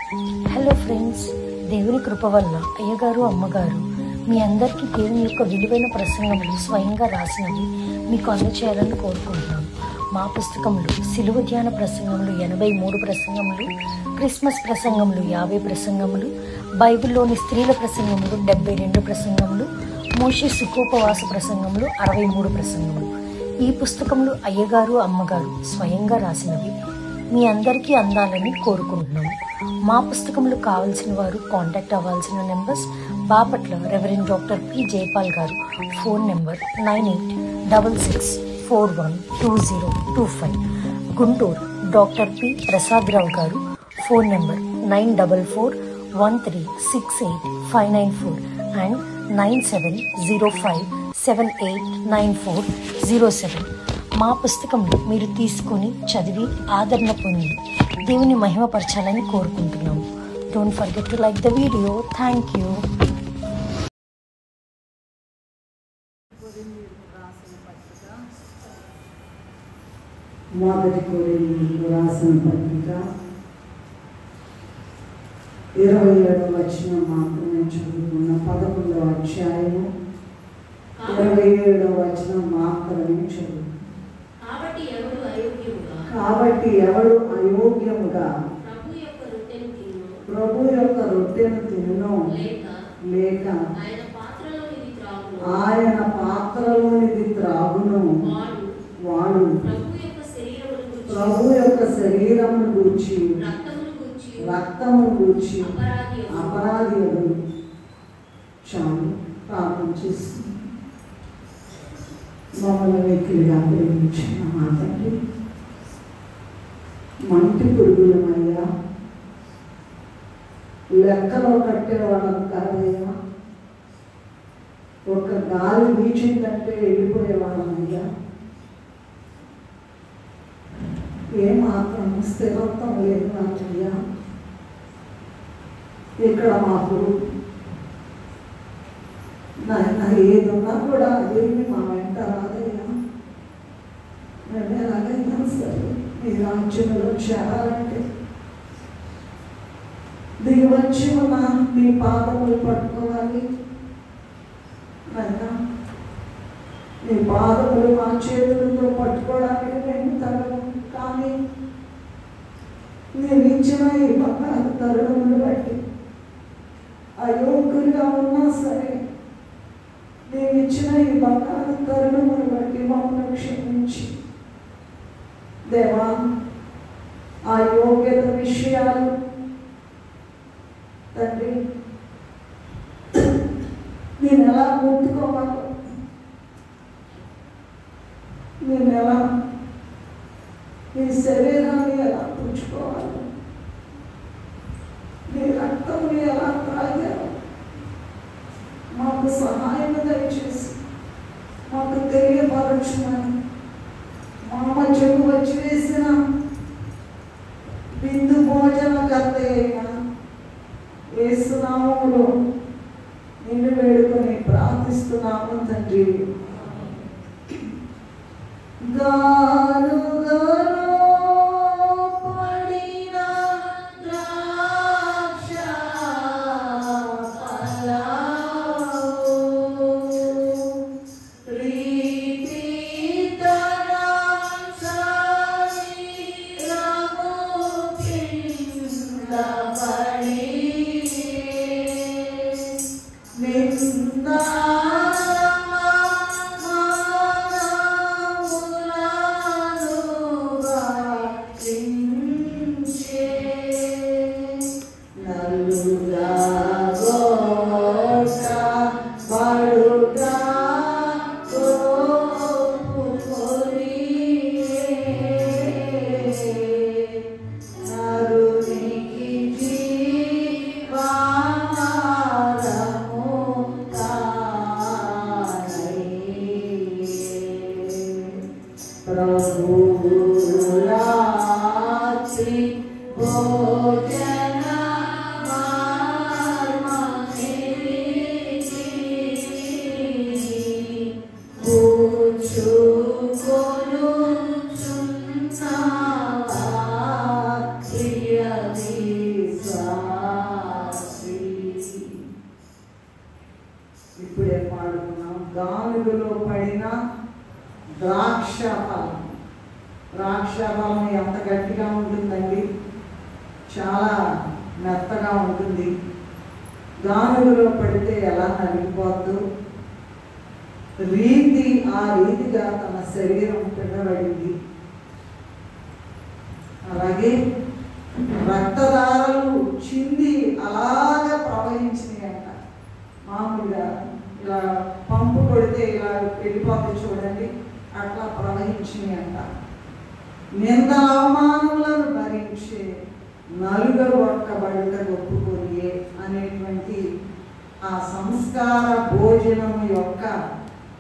Hello friends, దేవుని కృప వల్ల అయ్యగారు అమ్మగారు మీ అందరికీ దేవుని యొక్క విలువైన ప్రసంగములు స్వయంగా రాసినవి మీకు అందచేయాలని కోరుకుంటున్నాను. మా పుస్తకంలో సిలువ ధ్యాన ప్రసంగములు 83 ప్రసంగములు, క్రిస్మస్ ప్రసంగములు 50 ప్రసంగములు, బైబిల్లోని స్త్రీల ప్రసంగములు 72 ప్రసంగములు, మోషే సుఖోపవాస ప్రసంగములు 63 ప్రసంగములు. ఈ పుస్తకములు అయ్యగారు అమ్మగారు స్వయంగా రాసినవి మీ అందరికీ అందాలని కోరుకుంటున్నాము. మా పుస్తకములు కావాల్సిన వారు కాంటాక్ట్ అవ్వాల్సిన numbers: Bapatla reverend doctor P Jaipal garu, phone number 9866412025. Guntur doctor P Prasadarao garu, phone number 9441368594 and 9705789407. మా పుస్తకంలో మీరు తీసుకొని చదివి ఆదరణ పొంది దేవుని మహిమపరచాలని కోరుకుంటున్నాము. Don't forget to like the video. Thank you. మొదటి కొరింథీయులకు రాసిన పత్రిక 27వ వచనం మాత్రమే చదువుకున్న 11వ అధ్యాయము 27వ వచనం మాత్రమే చదువు. కాబట్టి ఎవడు అయోగ్యముగా ప్రభు యొక్క రొట్టెను తినునో లేక ఆయన పాత్రలోనిది త్రాగును వాడు ప్రభు యొక్క శరీరమును గూర్చి రక్తమును గూర్చి అపరాధి అగును. చాలు, ప్రార్థన చేస్తుంది. మమ్మల్ని వెక్కిలిగా ప్రేమించిన మా తండ్రి, మంటి పురుగులమయ్యా, లెక్కలో కట్టేవాళ్ళం కాదయ్యా, ఒక గాలి వీచిందంటే వెళ్ళిపోయేవాళ్ళమయ్యా, ఏమాత్రం స్థిరత్వం లేదు నాకయ్యా. ఇక్కడ మాకు నాయన ఏదున్నా కూడా అదేమి మా వెంట రాదయ్యా. మేము ఎలాగైనా సరే మీ రాజ్యంలో చేరాలంటే దిగివచ్చి ఉన్న మీ పాదములు పట్టుకోవాలి నాయనా. మీ పాదములు మా చేతులతో పట్టుకోవడానికి మేము తగము. కానీ నేను ఇచ్చిన ఈ బంగారు తరుణములు బట్టి అయోగ్యులుగా ఉన్నా సరే, నేను ఇచ్చిన ఈ బంగారు తరుణములు బట్టి మమ్మల్ని క్షమించి దేవా, ఆ యోగ్యత విషయాలు తండ్రి నేను ఎలా ముట్టుకోవాలో, నేను ఎలా నీ శరీరాన్ని ఎలా పుచ్చుకోవాలి, నీ రక్తముని ఎలా త్రాగాలో మాకు సహాయం దయచేసి మాకు తెలియపరచుమని మా మధ్యకు వచ్చి వేసిన బిందు భోజన కర్త అయిన యేసు నామములో నిన్ను వేడుకొని ప్రార్థిస్తున్నాము తండ్రి. ద్రాక్ష ఫలం. ద్రాక్ష ఫలం ఎంత గట్టిగా ఉంటుందండి, చాలా మెత్తగా ఉంటుంది. గానుగులో పడితే ఎలా నలిగిపోద్దు ఆ రీతిగా తన శరీరం పిండబడింది. అలాగే రక్తధారలు చింది అలాగా ప్రవహించినాయంట. మామూలుగా ఇలా పంపు కొడితే ఇలా వెళ్ళిపోతుంది చూడండి, అట్లా ప్రవహించినాయంట. నింద అవమానములను భరించే నలుగురు ఒక్కబడుట ఒప్పుకొని అనేటువంటి ఆ సంస్కార భోజనం యొక్క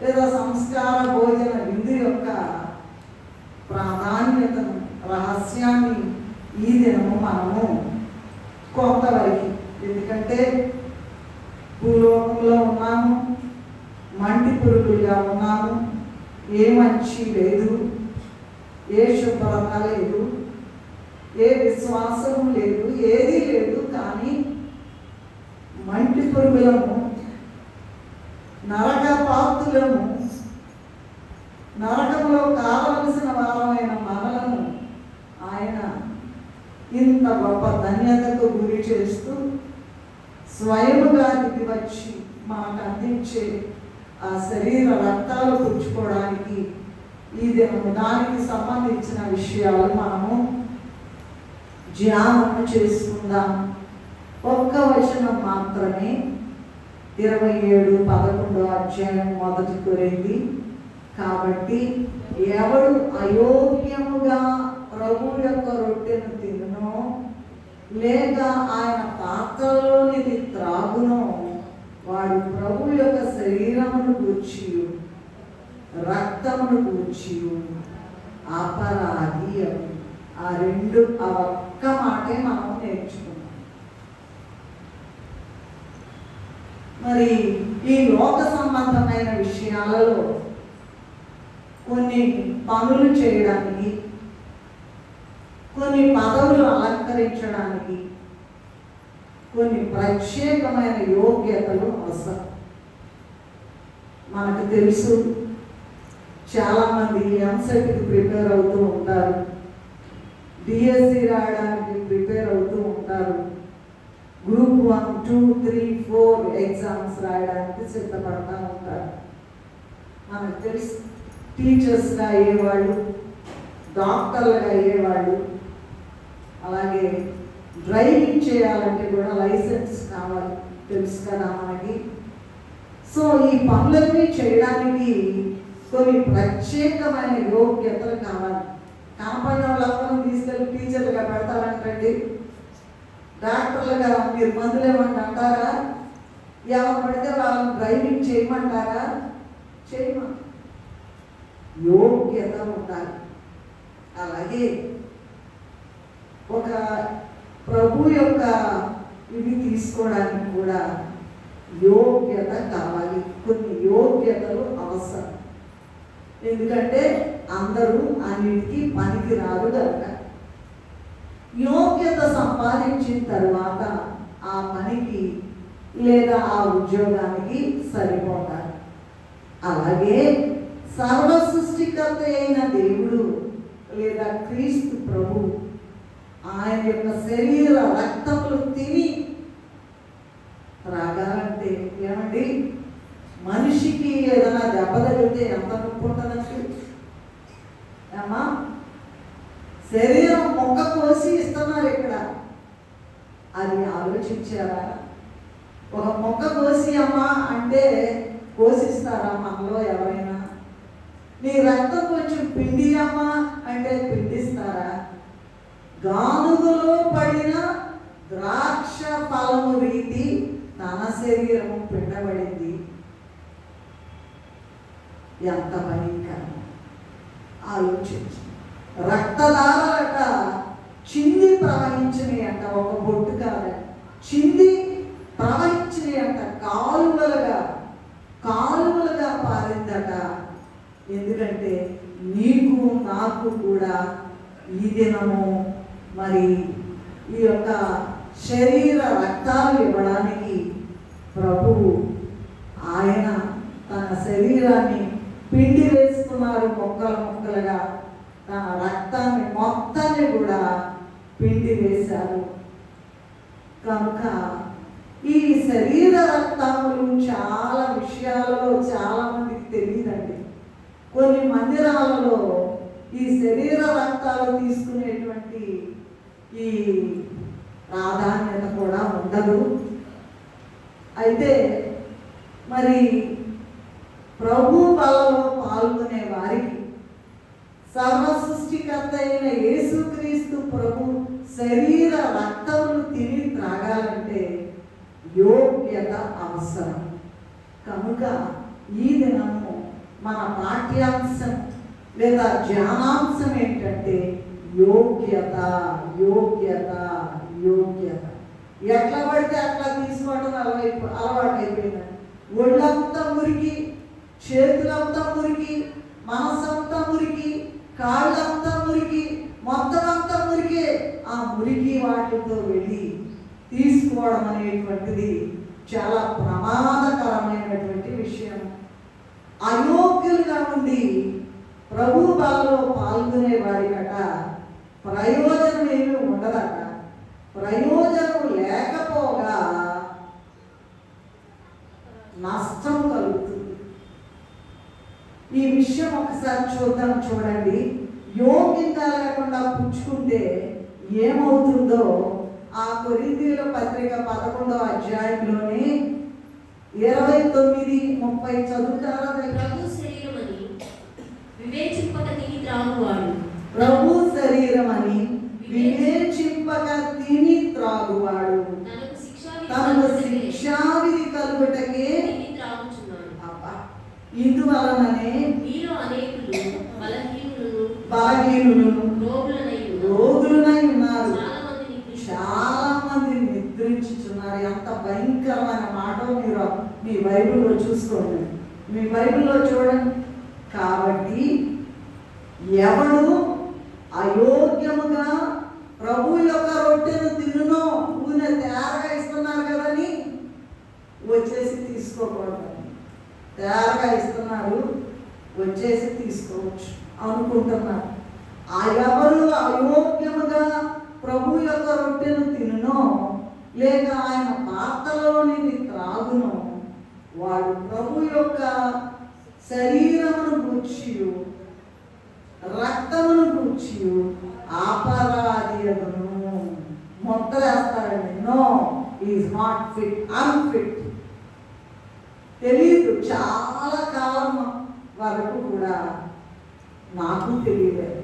లేదా సంస్కార భోజన విందు యొక్క ప్రాధాన్యతను, రహస్యాన్ని ఈ దినము మనము కొంతవరకు, ఎందుకంటే భూలోకంలో ఉన్నాము, మంటి పురుగులుగా ఉన్నాము, ఏ మంచి లేదు, ఏ శుభ్రత లేదు, ఏ విశ్వాసము లేదు, ఏదీ లేదు. కానీ మంటి పురుగులము, నరక పాత్రులము, నరకంలో కావలసిన వారమైన మనలను ఆయన ఇంత గొప్ప ధన్యతకు గురి చేస్తూ స్వయముగా దిగి వచ్చి మనకు అందించే ఆ శరీర రక్తాలు పుచ్చుకోవడానికి ఈ దినము దానికి సంబంధించిన విషయాలు మనము ధ్యానం చేసుకుందాం. ఒక్క వచనం మాత్రమే 27:11 అధ్యాయం మొదటి కొరింథీ. కాబట్టి ఎవడు అయోగ్యముగా ప్రభు యొక్క రొట్టెను తినునో లేక ఆయన పాత్రలోనిది త్రాగునో వాడు ప్రభు యొక్క శరీరమును గూర్చి రక్తమును గూర్చి అపరాధి. ఆ ఒక్క మాటే మనం నేర్చుకున్నాం. మరి ఈ లోక సంబంధమైన విషయాలలో కొన్ని పనులు చేయడానికి, కొన్ని పదవులు అలంకరించడానికి కొన్ని ప్రత్యేకమైన యోగ్యతలు అవసరం. మనకు తెలుసు, చాలామంది ఎంసెట్కి ప్రిపేర్ అవుతూ ఉంటారు, డిఎస్సి రాయడానికి ప్రిపేర్ అవుతూ ఉంటారు, గ్రూప్ 1, 2, 3, 4 ఎగ్జామ్స్ రాయడానికి సిద్ధపడతా ఉంటారు. మనకు తెలుసు, టీచర్స్గా అయ్యేవాళ్ళు, డాక్టర్లుగా అయ్యేవాళ్ళు, అలాగే డ్రైవింగ్ చేయాలంటే కూడా లైసెన్స్ కావాలి, తెలుసు కదా మనకి. సో ఈ పనులన్నీ చేయడానికి కొన్ని ప్రత్యేకమైన యోగ్యతలు కావాలి. కనపడిన వాళ్ళందరూ తీసుకెళ్ళి టీచర్లుగా పెడతారంటండి, డాక్టర్లుగా మీరు మందులు ఏమంటే అంటారా, ఎవరు పడితే వాళ్ళని డ్రైవింగ్ చేయమంటారా? చేయమంటారు. యోగ్యత ఉండాలి. అలాగే ఒక ప్రభు యొక్క ఇవి తీసుకోవడానికి కూడా యోగ్యత కావాలి. కొన్ని యోగ్యతలు అవసరం. ఎందుకంటే అందరూ అన్నిటికీ పనికి రాదు కనుక. యోగ్యత సంపాదించిన తర్వాత ఆ పనికి లేదా ఆ ఉద్యోగానికి సరిపోతారు. అలాగే సర్వ సృష్టికర్త అయిన దేవుడు లేదా క్రీస్తు ప్రభు ఆయన యొక్క శరీర రక్తములు తిని త్రాగాలంటే ఏమండి, మనిషికి ఏదైనా దెబ్బ తగిలితే ఎంత నొప్పి ఉంటుందండి అమ్మా. శరీరం మొక్క కోసి ఇస్తున్నారు ఇక్కడ, అది ఆలోచించారా? ఒక మొక్క కోసి అమ్మా అంటే కోసిస్తారా మనలో ఎవరైనా? నీ రక్తం కొంచెం పిండి అమ్మా అంటే పిండిస్తారా? గానుగులో పడిన ద్రాక్ష ఫలము రీతి తన శరీరము పిండబడింది. ఎంత భయంకరం ఆలోచించు. రక్తధారలట చింది ప్రవహించినాయి అంట, ఒక బొట్టు కాదు, చింది ప్రవహించినాయి అంట, కాలువలుగా పారిందట. ఎందుకంటే నీకు నాకు కూడా ఈ దినము మరి ఈ యొక్క శరీర రక్తాలు ఇవ్వడానికి ప్రభువు ఆయన తన శరీరాన్ని పిండి వేసుకొని తీసుకున్నారు ముక్కలు ముక్కలుగా, తన రక్తాన్ని మొత్తాన్ని కూడా పిండి వేశారు. కనుక ఈ శరీర రక్తములు చాలా విషయాలలో చాలా మందికి తెలియదండి. కొన్ని మందిరాలలో ఈ శరీర రక్తాలు తీసుకునేటువంటి ఈ ప్రాధాన్యత కూడా ఉండదు. అయితే మరి ప్రభు బలలో పాల్గొనే వారికి సర్వ సృష్టికర్త అయిన యేసుక్రీస్తు ప్రభు శరీర రక్తములు తిని త్రాగాలంటే యోగ్యత అవసరం. కనుక ఈ దినము మన పాఠ్యాంశం లేదా ధ్యానాంశం ఏంటంటే యోగ్యత, యోగ్యత, యోగ్యత. ఎట్లా పడితే అట్లా తీసుకోవడం అలవాటైపోయిందండి. ఒళ్ళంతా మురికి, చేతులంతా మురికి, మనసంతా మురికి, కాళ్ళంతా మురికి, మొత్తం అంతా మురికే. ఆ మురికి వాటితో వెళ్ళి తీసుకోవడం అనేటువంటిది చాలా ప్రమాదకరమైనటువంటి విషయం. అయోగ్యులుగా ఉండి ప్రభు బలలో పాల్గొనే వారికట ప్రయోజనం ఏమీ ఉండదట. ప్రయోజనం లేకపోగా నష్టం కలుగుతుంది. ఈ విషయం ఒకసారి చూడండి. యోగ్యంగా లేకుండా పుచ్చుకుంటే ఏమవుతుందో ఆ కొరింథీయుల పత్రిక 11వ అధ్యాయంలోని 29-30 చదువుతారా? ప్రభు శరీరమని వివేచింపక తిని త్రాగువాడు, ప్రభు శరీరమని వివేచింపక తిని త్రాగువాడు తనకు శిక్షావిధి కలుగుటకే ఇందువలననే మీలో అనేకులు బలహీనులను రోగులనై ఉన్నారు, చాలా మంది నిద్రించుచున్నారు. ఎంత భయంకరమైన మాట మీరు మీ బైబిల్లో చూసుకోండి, మీ బైబిల్లో చూడండి. కాబట్టి ఎవడు అయోగ్యముగా ప్రభు యొక్క రొట్టెను తినునో, ఊనే తయారుగా ఇస్తున్నారు కదని వచ్చేసి తీసుకోకూడదు. తయారుగా ఇస్తున్నారు, వచ్చేసి తీసుకోవచ్చు అనుకుంటున్నారు. ఆ ఎవరు అయోగ్యముగా ప్రభు యొక్క రొట్టెను తినునో, లేక ఆయన పాత్రలోని త్రాగునో, వాడు ప్రభు యొక్క శరీరమును గూర్చియు రక్తమును గూర్చియు అపరాధియగును. మొత్తలేస్తారండి. No, is not fit, unfit. తెలీదు. చాలా కాలం వరకు కూడా నాకు తెలియలేదు.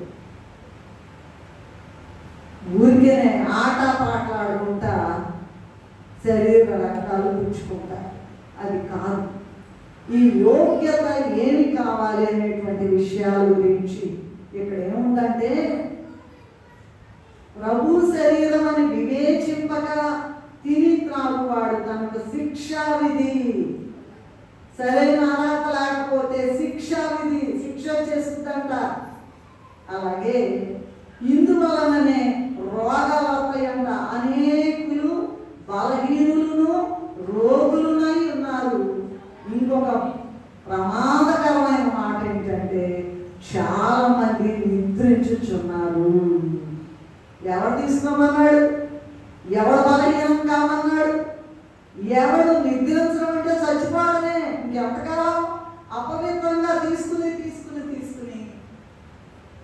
ఊరికేనే ఆట పాటలాడుకుంటా శరీర రక్తాలు పుచ్చుకుంటా. అది కాదు. ఈ యోగ్యత ఏమి కావాలి అనేటువంటి విషయాల గురించి ఇక్కడ ఏముందంటే, ప్రభు శరీరం అని వివేచింపక తిని త్రాగువాడు తనకు శిక్షా విధి. సరైన అర్హత లేకపోతే శిక్షా విధి, శిక్ష చేస్తుందంట. అలాగే ఇందువలననే రోగాలు వస్తాయంట. అనేకులు బలహీనులను రోగులునై ఉన్నారు. ఇంకొక ప్రమాదకరమైన మాట ఏంటంటే, చాలా మంది నిద్రించుచున్నారు. ఎవరు తీసుకోమన్నాడు? ఎవడు బలహీనం కామన్నాడు? ఎవడు నిద్రించడం అంటే చచ్చిపోవడమే. ఇంకెంతకాలం అపవిత్రంగా తీసుకుని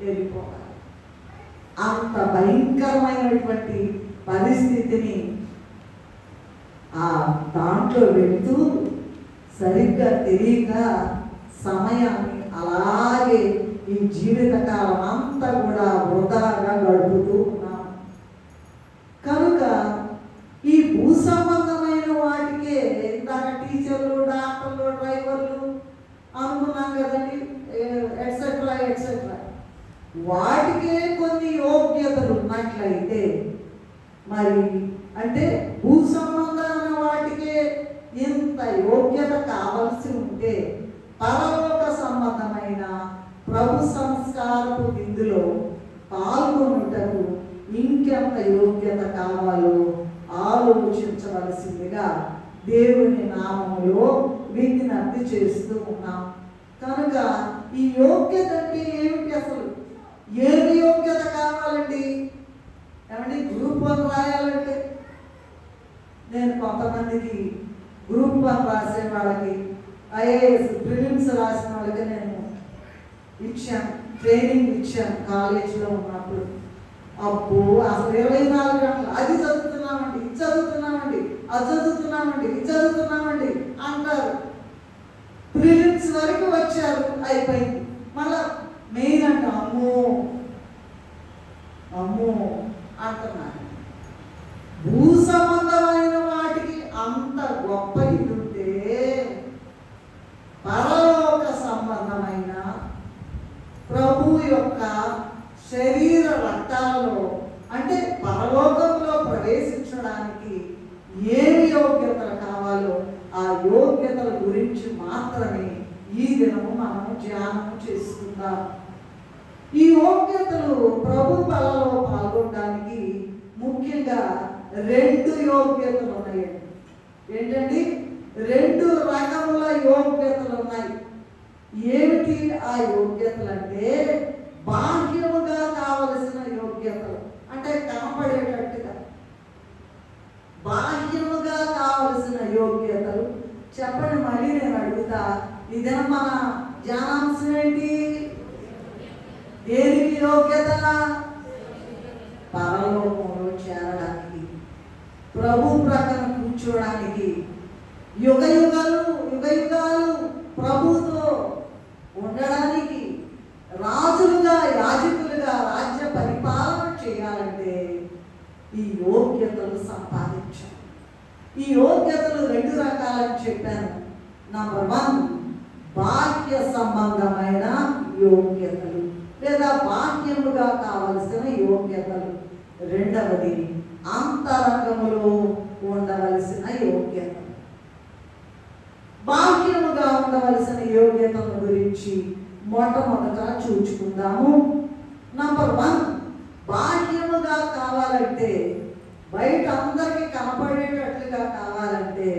వెళ్ళిపోవాలి. అంత భయంకరమైనటువంటి పరిస్థితిని ఆ దాంట్లో వెళుతూ సరిగ్గా తెలియక సమయాన్ని అలాగే ఈ జీవితకాలం అంతా కూడా వృధాగా గడుపుతూ ఉన్నాం. కనుక ఈ భూ సంబంధమైన వాటికే ఇందాక టీచర్లు, డాక్టర్లు, డ్రైవర్లు అనుకున్నాం కదండి, ఎట్సెట్రా ఎట్సెట్రా, వాటికే కొన్ని యోగ్యతలు ఉన్నట్లయితే, మరి అంటే భూ సంబంధమైన వాటికే ఇంత యోగ్యత కావలసి ఉంటే, పరలోక సంబంధమైన ప్రభు సంస్కారపు విందులో పాల్గొనుటకు ఇంకెంత యోగ్యత కావాలో ఆలోచించవలసిందిగా దేవుని నామములో విజ్ఞప్తి చేస్తూ ఉన్నాం. కనుక ఈ యోగ్యత అంటే ఏమిటి? అసలు ఏమి యోగ్యత కావాలండి? ఏమండి, గ్రూప్ 1 రాయాలంటే నేను కొంతమందికి గ్రూప్ 1 రాసే వాళ్ళకి, ఐఏఎస్ ప్రిలిమ్స్ రాసిన వాళ్ళకి నేను ఇచ్చాను, ట్రైనింగ్ ఇచ్చాను కాలేజీలో ఉన్నప్పుడు. అప్పుడు అసలు 24 గంటలు అది చదువుతున్నామండి, ఇది చదువుతున్నామండి, అది చదువుతున్నామండి, ఇది చదువుతున్నామండి అంటారు. ప్రిలిమ్స్ వరకు వచ్చారు, అయిపోయింది. మళ్ళా మెయిన్ అంట అమ్మో అమ్మో అంటున్నారు. భూ సంబంధమైన వాటికి అంత గొప్ప ఇది ఉంటే పరలోక సంబంధమైన ప్రభు యొక్క శరీర రక్తాలలో అంటే పరలోకంలో ప్రవేశించడానికి ఏమి యోగ్యతలు కావాలో ఆ యోగ్యతల గురించి మాత్రమే ఈ దినము మనం ధ్యానం చేసుకుందాం. ఈ యోగ్యతలు ప్రభు బలలో పాల్గొనడానికి ముఖ్యంగా 2 యోగ్యతలు ఉన్నాయండి. ఏంటండి? 2 రకముల యోగ్యతలు ఉన్నాయి. ఏమిటి ఆ యోగ్యతలు అంటే బాహ్యముగా కావలసిన యోగ్యతలు, అంటే కనపడేటట్టుగా బాహ్యముగా కావలసిన యోగ్యతలు. చెప్పండి, మళ్ళీ నేను అడుగుతా. ఇదే మన ధ్యానాంశం ఏంటి? దేనికి యోగ్యత? పరలోకంలో చేరడానికి, ప్రభు ప్రక్కన కూర్చోడానికి, యుగ యుగాలు ప్రభుతో ఉండడానికి, రాజులుగా యాజకులుగా రాజ్య పరిపాలన చేయాలంటే ఈ యోగ్యతలు సంపాదించాలి. ఈ యోగ్యతలు 2 రకాలని చెప్పాను. నంబర్ 1 బాహ్య సంబంధమైన యోగ్యతలు లేదా బాహ్యముగా కావలసిన యోగ్యతలు. 2వది అంతరంగములో ఉండవలసిన యోగ్యతలు. బాహ్యముగా ఉండవలసిన యోగ్యతల గురించి మొట్టమొదట చూచుకుందాము. నంబర్ 1 బాహ్యముగా కావాలంటే, బయట అందరికీ కనపడేటట్లుగా కావాలంటే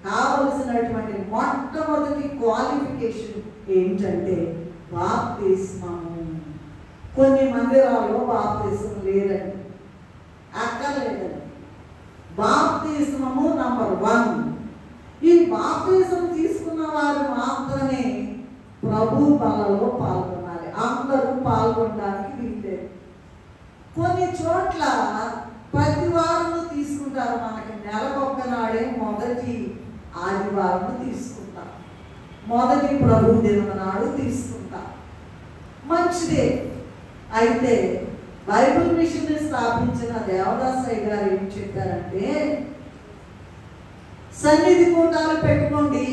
కావలసినటువంటి మొట్టమొదటి క్వాలిఫికేషన్ ఏంటంటే బాప్తిస్మము. కొన్ని మందిరాల్లో బాప్తిస్మం లేదండి, అక్కర్లేదండి. బాప్తిస్మము నంబర్ 1. ఈ బాప్తిస్మం తీసుకున్న వారు మాత్రమే ప్రభు బలలో పాల్గొనాలి. అందరూ పాల్గొనడానికి వీల్లేదు. కొన్ని చోట్ల ప్రతి వారము తీసుకుంటారు. మనకి నెలకొక్క నాడే మొదటి ఆదివారం తీసుకుంటాం, మొదటి ప్రభు దినం నాడు తీసుకుంటాం. మంచిదే. అయితే బైబిల్ మిషన్ స్థాపించిన దేవదాసయ్య గారు ఏం చెప్పారంటే, సన్నిధి కూటాలు పెట్టుకోండి,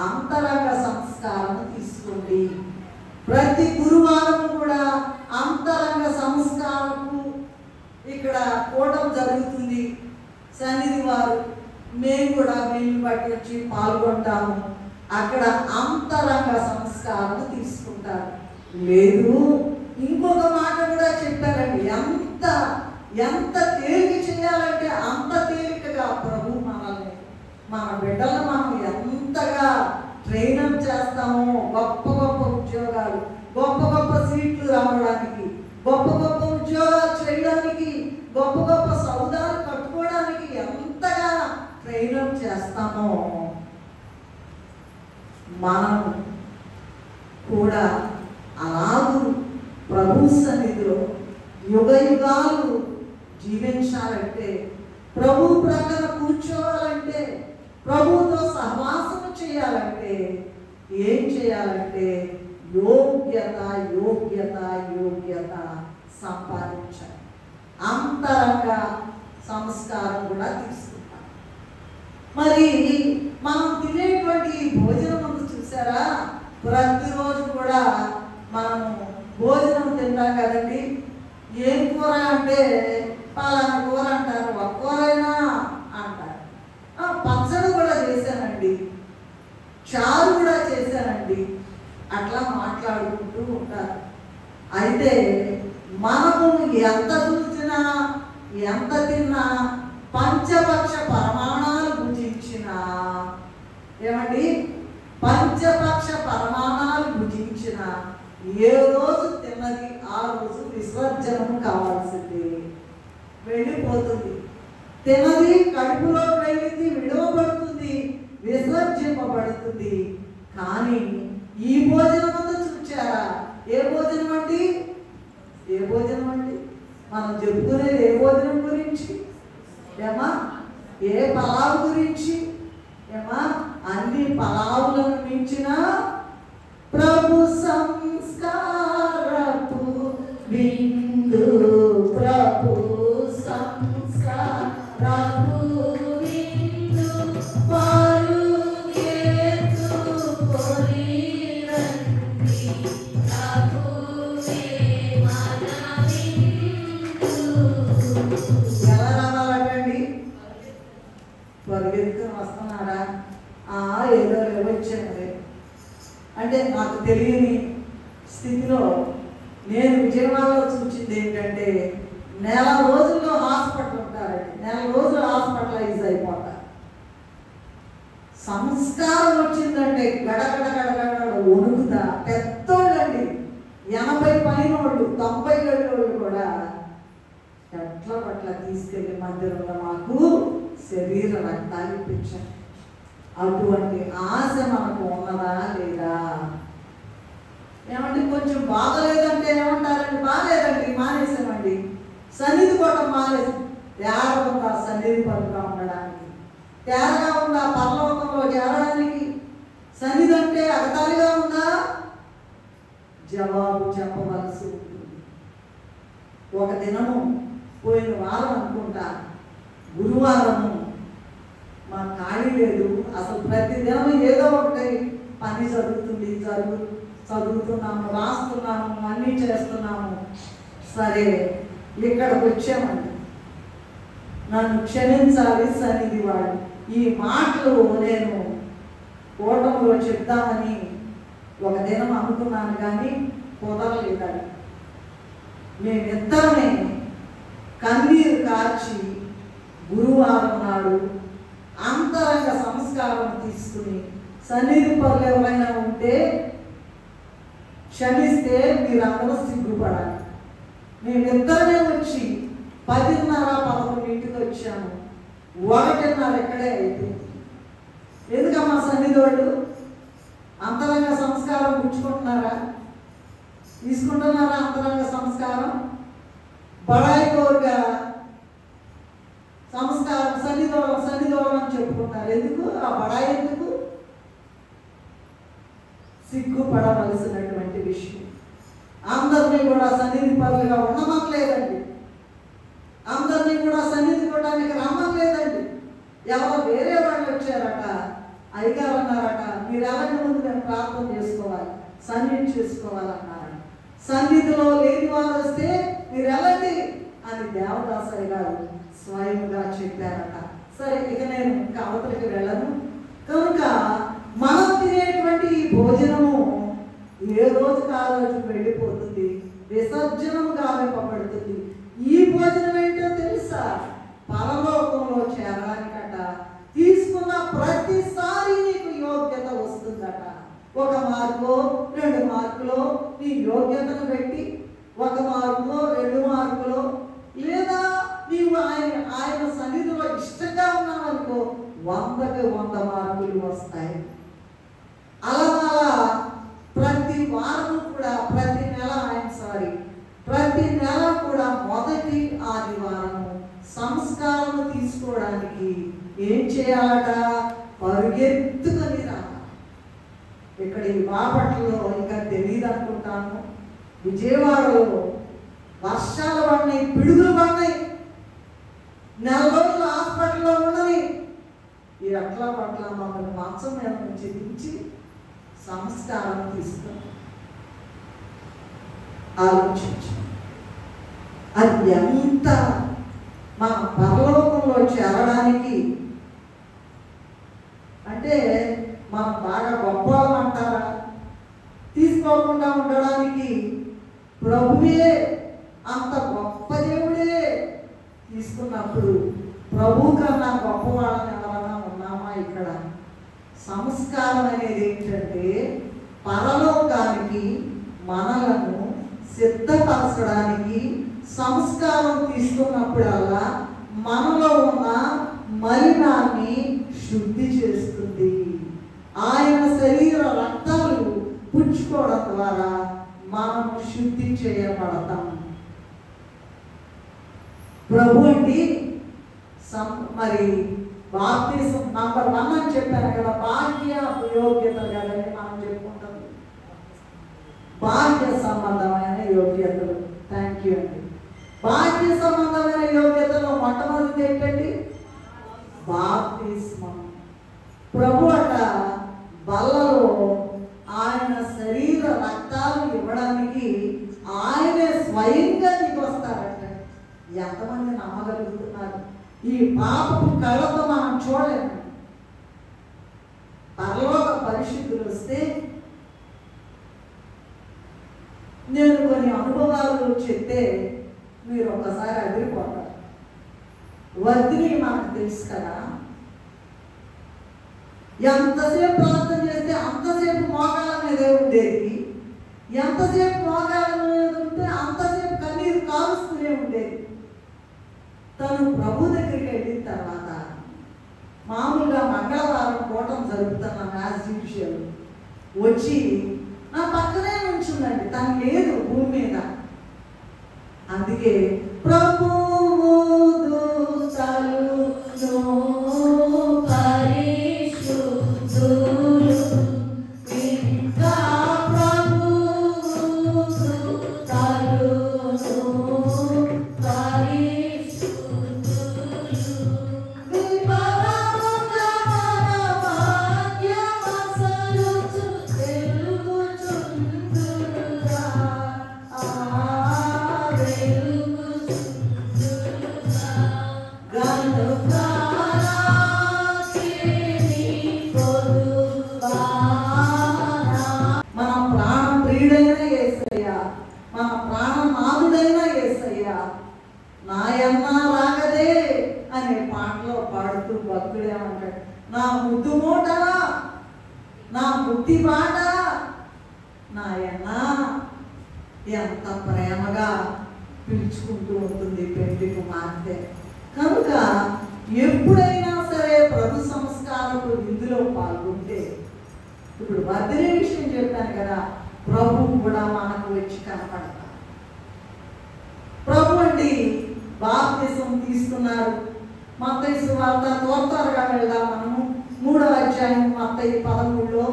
అంతరంగ సంస్కారం తీసుకోండి. ప్రతి గురువారం కూడా అంతరంగ సంస్కారము ఇక్కడ కూటం జరుగుతుంది. సన్నిధి వారు మేము కూడా వీళ్ళు బట్టి వచ్చి పాల్గొంటాము. అక్కడ అంతరంగ సంస్కారం తీసుకుంటారు. లేదు, ఇంకొక మాట కూడా చెప్పారండి. ఎంత తేలిక చేయాలంటే అంత తేలికగా ప్రభు మనల్ని, మన బిడ్డలను మనం ఎంతగా ట్రైనప్ చేస్తామో, గొప్ప గొప్ప ఉద్యోగాలు, గొప్ప గొప్ప సీట్లు రావడానికి, గొప్ప గొప్ప ఉద్యోగాలు చేయడానికి, గొప్ప గొప్ప సౌదాలు కట్టుకోవడానికి ఎంతగా ట్రైనప్ చేస్తామో మనం కూడా అలాగూ ప్రభు సన్నిధిలో యుగ యుగాలు జీవించాలంటే, ప్రభు ప్రక్కన కూర్చోవాలంటే, ప్రభుతో సహవాసం చేయాలంటే ఏం చేయాలంటే యోగ్యత సంపాదించాలి. అంతరంగ సంస్కారం కూడా తీసుకుంటాం. మరి మనం తినేటువంటి భోజనం ముందు చూసారా? ప్రతిరోజు కూడా మనము భోజనం తింటాం కదండి. ఏం కూర అంటే పలానా కూర అంటారు, ఒక కూరైనా అంటారు. పచ్చడి కూడా చేశానండి, చారు కూడా చేశానండి, అట్లా మాట్లాడుకుంటూ ఉంటారు. అయితే మనము ఎంత చూసినా, ఎంత తిన్నా, పంచపక్ష పరమాణాలు భుజించినా, ఏమండి, పంచపక్ష పరమాణాలు ఏ రోజు తిన్నది ఆ రోజు విసర్జనం కావాల్సింది, వెళ్ళిపోతుంది. తిన్నది కడుపులో వెళ్ళింది, విడవబడుతుంది, విసర్జింపబడుతుంది. కానీ ఈ భోజనం అంతా చూచారా? ఏ భోజనం అండి? ఏ భోజనం అండి? మనం చెప్పుకునేది ఏ భోజనం గురించి? ఏమా? ఏ పలావు గురించి? ఏమా? అన్ని పలావులను మించిన ప్రభు సంస్కారపు విందు, ప్రభు సంస్కారపు విందు, పరుగెత్తుకొని రండి, ప్రభువే మన విందు. ఎలా రావాలండి? పరిగెత్తుకుని వస్తున్నారా? ఏదో వచ్చాను అంటే నాకు తెలియని స్థితిలో నేను విజయవాడలో చూసింది ఏంటంటే, నెల రోజుల్లో హాస్పిటల్ ఉంటారండి, నెల రోజులు హాస్పిటలైజ్ అయిపోతారు. సంస్కారం వచ్చిందంటే గడగడ గడగడ వణుకుతా. పెద్దోళ్ళండి, 80 పైనోళ్ళు, 90 ఏళ్ళోళ్ళు కూడా పట్ల తీసుకెళ్లి మందిరంలో మాకు శరీర రక్తాలు ఇప్పించారు. అటువంటి ఆశ మనకు ఉన్నదా లేదా? ఏమంటే కొంచెం బాగలేదంటే ఏమంటారండి? బాగలేదండి, మానేసామండి. సన్నిధి కూడా మానేసి తేరగా ఉందా? సన్నిధి పరుగా ఉండడానికి, తేరగా ఉందా? పరలోకంలో చేరడానికి సన్నిధి అంటే అగతాళిగా ఉందా? జవాబు చెప్పవలసి ఉంటుంది. ఒక దినము, పోయిన వారం అనుకుంటా, గురువారము మా ఖాళీ లేదు. అసలు ప్రతి దినం ఏదో ఒకటి పని చదువుతున్నాము, రాస్తున్నాము, అన్నీ చేస్తున్నాము. సరే ఇక్కడికి వచ్చామండి. నన్ను క్షమించాలి సన్నిధి వాడు. ఈ మాటలు నేను కూటమిలో చెప్దామని ఒక దినం అనుకున్నాను, కానీ కుదరలేదని. మేమిద్దరమే కన్నీరు కార్చి గురువారం నాడు అంతరంగ సంస్కారం తీసుకుని, సన్నిధి పనులు ఎవరైనా ఉంటే క్షమిస్తే మీరందరూ సిగ్గుపడాలి. మేమిద్దరమే వచ్చి 10:30-11 వచ్చాము. 1:30 ఇక్కడే అయిపోయింది. ఎందుకమ్మా సన్నిధి వాళ్ళు అంతరంగ సంస్కారం పుచ్చుకుంటున్నారా? తీసుకుంటున్నారా అంతరంగ సంస్కారం? బడాయి కోరుగా సంస్కారం సన్నిధోళం అని చెప్పుకుంటారు. ఎందుకు ఆ బడాయి? ఎందుకు? సిగ్గుపడవలసినటువంటి విషయం. అందరినీ కూడా సన్నిధి పరులుగా ఉండమనలేదండి, అందరినీ కూడా సన్నిధి కొట్టడానికి రమ్మనలేదండి. ఎవరో వేరే వాళ్ళు వచ్చారట, అయ్యగారు అన్నారట, మీరు ఎలాంటి ముందు మేము ప్రార్థన చేసుకోవాలి, సన్నిధి చేసుకోవాలన్నారట. సన్నిధిలో లేని వారు వస్తే మీరు వెళ్ళండి అని దేవదాసయ్య గారు స్వయంగా చెప్పారట. సరే, ఇక నేను ఇంకా అవతలికి వెళ్ళను. కనుక మనం తినేటువంటి ఈ భోజనము ఏ రోజుకి ఆ రోజు వెళ్ళిపోతుంది, విసర్జనము గావింపబడుతుంది. ఈ భోజనం ఏంటో తెలుసా? పరలోకంలో చేరడానికట తీసుకున్న ప్రతిసారి నీకు యోగ్యత వస్తుందట. 1 మార్కు 2 మార్కులో నీ యోగ్యతను పెట్టి 1 మార్కులో 2 మార్కులో, లేదా నీవు ఆయన సన్నిధిలో ఇష్టంగా ఉన్నావనుకో 100కి 100 మార్కులు వస్తాయి. అలా ప్రతి వారం కూడా, ప్రతి నెల కూడా మొదటి ఆదివారము సంస్కారం తీసుకోవడానికి ఏం చేయాలట? పరుగెత్తుకొని రావాలి. ఇక్కడ ఈ బాపట్లలో ఇంకా తెలియదు అనుకుంటాను, విజయవాడలో వర్షాలు పడినాయి, పిడుగులు పడినాయి, 4 రోజులు హాస్పిటల్లో ఉన్నది. ఈ అట్లా పట్ల మమ్మల్ని మంచం మీద నుంచి దించి సంస్కారం తీసుకుని ఆలోచించు. అది ఎంత మన పరలోకంలో చేరడానికి అంటే మనం బాగా గొప్పవాళ్ళం అంటారా? తీసుకోకుండా ఉండడానికి ప్రభువే అంత గొప్ప దేవుడే తీసుకున్నప్పుడు ప్రభు కన్నా గొప్పవాళ్ళని ఎవరన్నా ఉన్నామా? ఇక్కడ సంస్కారం అనేది ఏంటంటే పరలోకానికి మనలను సిద్ధపరచడానికి సంస్కారం తీసుకున్నప్పుడల్లా మనలో ఉన్న మలినాన్ని శుద్ధి చేస్తుంది. ఆయన శరీర రక్తాలు పుచ్చుకోవడం ద్వారా మనం శుద్ధి చేయబడతాం. ప్రభు అండి మరి బాప్తిసం నంబర్ 1 అని చెప్పాను కదా, బాహ్య యోగ్యతలు కదండి మనం చెప్పుకుంటాం. బాహ్య సంబంధమైన యోగ్యతలు. థ్యాంక్ యూ అండి. బాహ్య సంబంధమైన యోగ్యతలో మొట్టమొదటి ఏంటండి? బాప్తిస్మం. ప్రభు అట బల్లలో ఆయన శరీర రక్తాలు ఇవ్వడానికి ఆయనే స్వయంగా దిగి వస్తారట. ఎంతమంది నమ్మగలుగుతున్నారు? ఈ పాపపు కళ్ళతో మనం చూడలేము. పరలోక పరిశుద్ధులు వస్తే నేను కొన్ని అనుభవాలు చెప్తే మీరు ఒకసారి అదిరిపోతారు. వర్ధిని మనకు తెలుసు కదా, ఎంతసేపు ప్రార్థన చేస్తే అంతసేపు మోకాళ్ళ మీదే ఉండేది. ఎంతసేపు మోకాళ్ళ మీద ఉంటే అంతసేపు కన్నీరు కారుస్తూనే ఉండేది. తను ప్రభు దగ్గరికి వెళ్ళిన తర్వాత మామూలుగా మంగళవారం కూటం జరుపుతున్నాం యాజ్ యూజువల్. వచ్చి నా పక్కనే ఉంచుందండి, తను లేదు భూమి మీద. అందుకే ప్రభువు దూతలు నాయన్నా రాగదే అనే పాటలో పాడుతూ భక్తుడే అంటాడు, నా ముద్దు మూట, నా బుద్ధి పాట నాయన్నా. ఎంత ప్రేమగా పిలుచుకుంటూ ఉంటుంది పెళ్లి కుమార్తె. కనుక ఎప్పుడైనా సరే ప్రభు సంస్కారపు విందులో పాల్గొంటే, ఇప్పుడు వర్ధిని విషయం చెప్పాను కదా, ప్రభు కూడా మనకు వచ్చి కనపడతారు. ప్రభు అండి బాప్తిసం తీసుకున్నారు. మత్తయి సువార్త త్వరగా వెళ్దాం మనము. 3వ అధ్యాయం మత్తయి 13లో,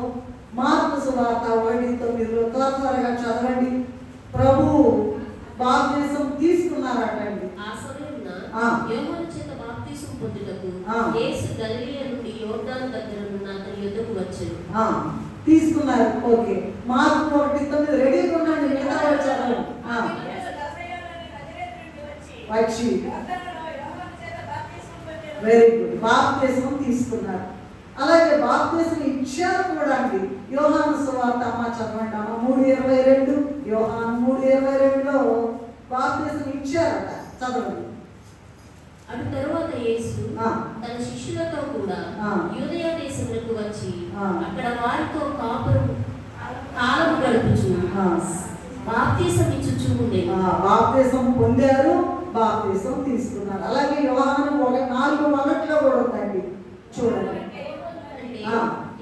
మార్కు సువార్త 1:9లో త్వరగా చదవండి. ప్రభు బాప్తిసం తీసుకున్నారటండి. ఆ సమయంలో యోహాను చేత బాప్తిసం పొందుటకు యేసు గలిలయ నుండి యోర్దాను దగ్గర ఉన్న అతని యొద్దకు వచ్చెను. తీసుకున్నారు. ఓకే, మార్కు 1:9 రెడీగా ఉండండి. మిగతా వచ్చారు వచ్చి వెరీ గుడ్, బాప్తిసం తీసుకున్నారు. అలాగే బాప్తిసం ఇచ్చారు కూడా అండి. యోహాను సువార్త అమ్మ చదవండి అమ్మ 3:22. యోహాను 3:22లో బాప్తిసం ఇచ్చారట, చదవండి. అటు తరువాత యేసు తన శిష్యులతో కూడా యూదయ దేశములకు వచ్చి అక్కడ వారితో కాలము గడుపుచు బాప్తిసం ఇచ్చుచూ ఉండేది. బాప్తిసం పొందారు, బాప్తిసం తీసుకున్నారు. అలాగే యోహాను 4:1లో కూడా ఉందండి, చూడండి.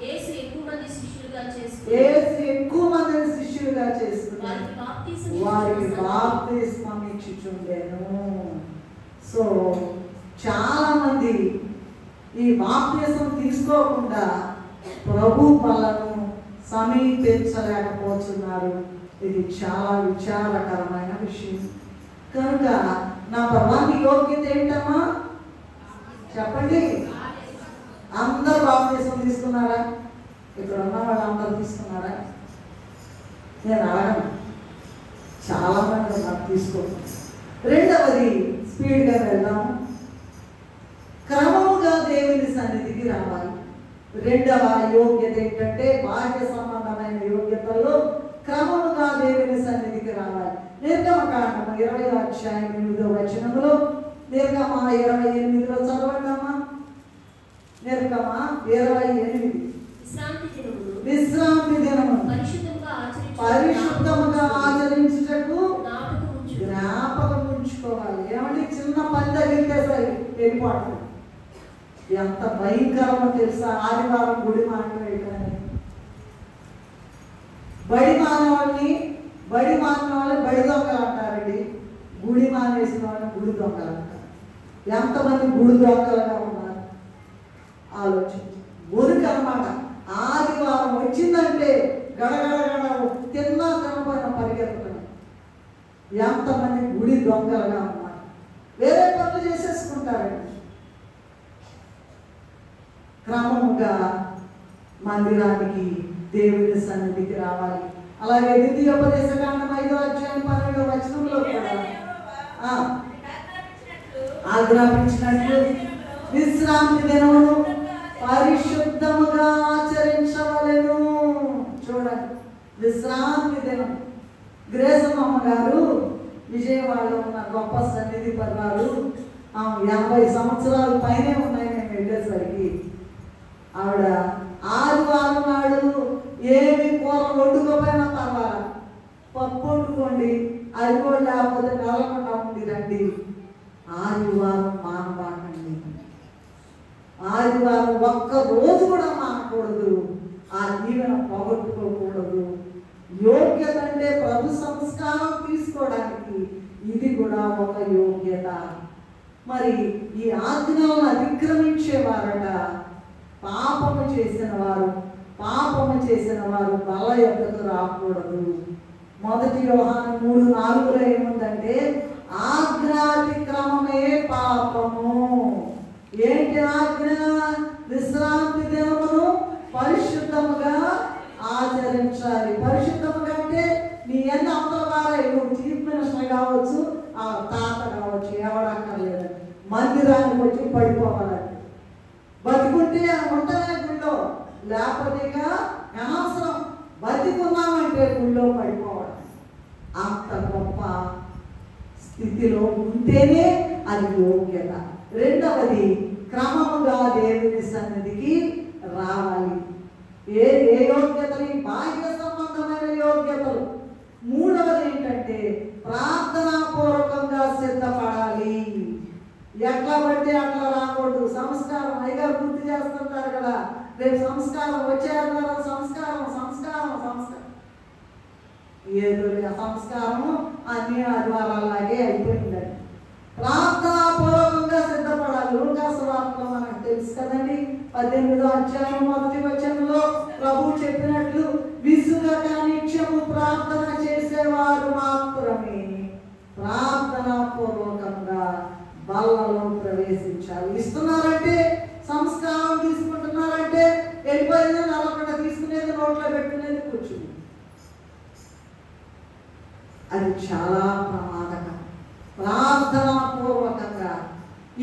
యేసు ఎక్కువ మంది శిష్యులుగా చేసుకున్నారు, వారికి బాప్తిసం ఇచ్చుచుండెను. సో చాలా మంది ఈ బాప్తిసం తీసుకోకుండా ప్రభు పనులను సమీపించలేకపోతున్నారు. ఇది చాలా విచారకరమైన విషయం. కనుక నంబర్ 1 యోగ్యత ఏంటమ్మా చెప్పండి? అందరూ బాప్తిసం తీసుకున్నారా? ఇక్కడ ఉన్న వాళ్ళు అందరూ తీసుకున్నారా? నేను అడగను, చాలా మంది నాకు తీసుకోండి. రెండవది, స్పీడ్గా వెళ్దాము, క్రమముగా దేవుని సన్నిధికి రావాలి. రెండవ యోగ్యత ఏంటంటే బాహ్య సంబంధమైన యోగ్యతల్లో క్రమముగా దేవుని సన్నిధికి రావాలి. నిర్గమకాండము 20వ అధ్యాయం 8వ వచనములో, నిర్గమ 28లో చదవండమ్మా. నిర్గమ 28. విశ్రాంతి దినమును పరిశుద్ధముగా ఆచరించుటకు జ్ఞాపకం ఉంచుకోవాలి. ఏమంటే చిన్న పని తగిలితే సరే వెళ్ళిపోవడం ఎంత భయంకరమో తెలుసా? ఆదివారం గుడి మానేయటం. బడి మానేవాళ్ళని బడి దొంగలు అంటారండి. గుడి మానేసిన వాళ్ళని గుడి దొంగలు అంటారు. ఎంతమంది గుడి దొంగలుగా ఉన్నారు ఆలోచించి. ఊరికి అన్నమాట. ఆదివారం వచ్చిందంటే గడగడగడ తినపోయిన పరిగెత్తడం. ఎంతమంది గుడి దొంగలుగా ఉన్నారు. వేరే పనులు చేసేసుకుంటారండి. క్రమముగా మందిరానికి దేవుని సన్నిధికి రావాలి. అలాగే ద్వితీయోపదేశకాండం 5వ అధ్యాయం 12వ వచనంలో కూడా ఆజ్ఞాపించినట్లు విశ్రాంతి దినమును పరిశుద్ధముగా ఆచరించవలెను. చూడండి, విశ్రాంతి దినం. గ్రేసమ్మ గారు విజయవాడలో ఉన్న గొప్ప సన్నిధి పర్వాలు 80 సంవత్సరాల పైనే ఉన్నాయి నేను వెళ్ళేసరికి. ఆవిడ ఆదివారం నాడు ఏమి కూర వండుకోపోయినా పర్వాలా, పప్పు వండుకోండి, అది కూడా లేకపోతే నల్లకుండా ఉంది రండి. ఆదివారం మానబాకండి. ఆదివారం ఒక్క రోజు కూడా మానకూడదు. ఆ దీవెన పోగొట్టుకోకూడదు. యోగ్యత అంటే ప్రభు సంస్కారం తీసుకోవడానికి ఇది కూడా ఒక యోగ్యత. మరి ఈ ఆజ్ఞలను అతిక్రమించేవారట పాపము చేసిన వారు బల యొక్కకు రాకూడదు. 1 యోహాను 3:4 ఏముందంటే ఆజ్ఞాతిక్రమమే పాపము. ఏంటి ఆజ్ఞ? విశ్రాంతి దినమును పరిశుద్ధముగా ఆచరించాలి. పరిశుద్ధముగా అంటే నీ ఎంత అంతల వారే, నువ్వు చీఫ్ మినిస్టర్ కావచ్చు, ఆ తాత కావచ్చు, ఎవడక్కర్లేదు, మందిరానికి వచ్చి పడిపోవాలండి. బతికుంటే ఉంటనే గుళ్ళో, లేకపోతే అనవసరం. బతికున్నామంటే గుళ్ళో పడిపోవడం. అంత గొప్ప స్థితిలో ఉంటేనే అది యోగ్యత. రెండవది, క్రమముగా దేవుని సన్నిధికి రావాలి. ఏ యోగ్యతలు? బాహ్య సంబంధమైన యోగ్యతలు. మూడవది ఏంటంటే ప్రార్థనాపూర్వకంగా సిద్ధపడాలి. ఎట్లా పడితే అట్లా రాకూడదు. సంస్కారం అయ్యగారు గుర్తు చేస్తుంటారు కదా, రేపు సంస్కారం, వచ్చే సంస్కారం ఏదో సంస్కారం అన్ని ఆదివారాలాగే అయిపోయిందండి. ప్రార్థనాపూర్వకంగా సిద్ధపడాలి. లూకాసు వార్తలో మనకు తెలుసు కదండి, 18వ అధ్యాయం 1వ వచనంలో ప్రభువు చెప్పినట్లు విసుగక నిత్యము ప్రార్థన చేసేవారు మాత్రమే ప్రార్థనాపూర్వకంగా బల్లలో ప్రవేశించాలి. ఇస్తున్నారంటే, సంస్కారం తీసుకుంటున్నారంటే వెళ్ళిపోయింది నల్లకుండా తీసుకునేది, నోట్లో పెట్టుకునేది, కూర్చుంది. అది చాలా ప్రమాదకరం. ప్రార్థనాపూర్వకంగా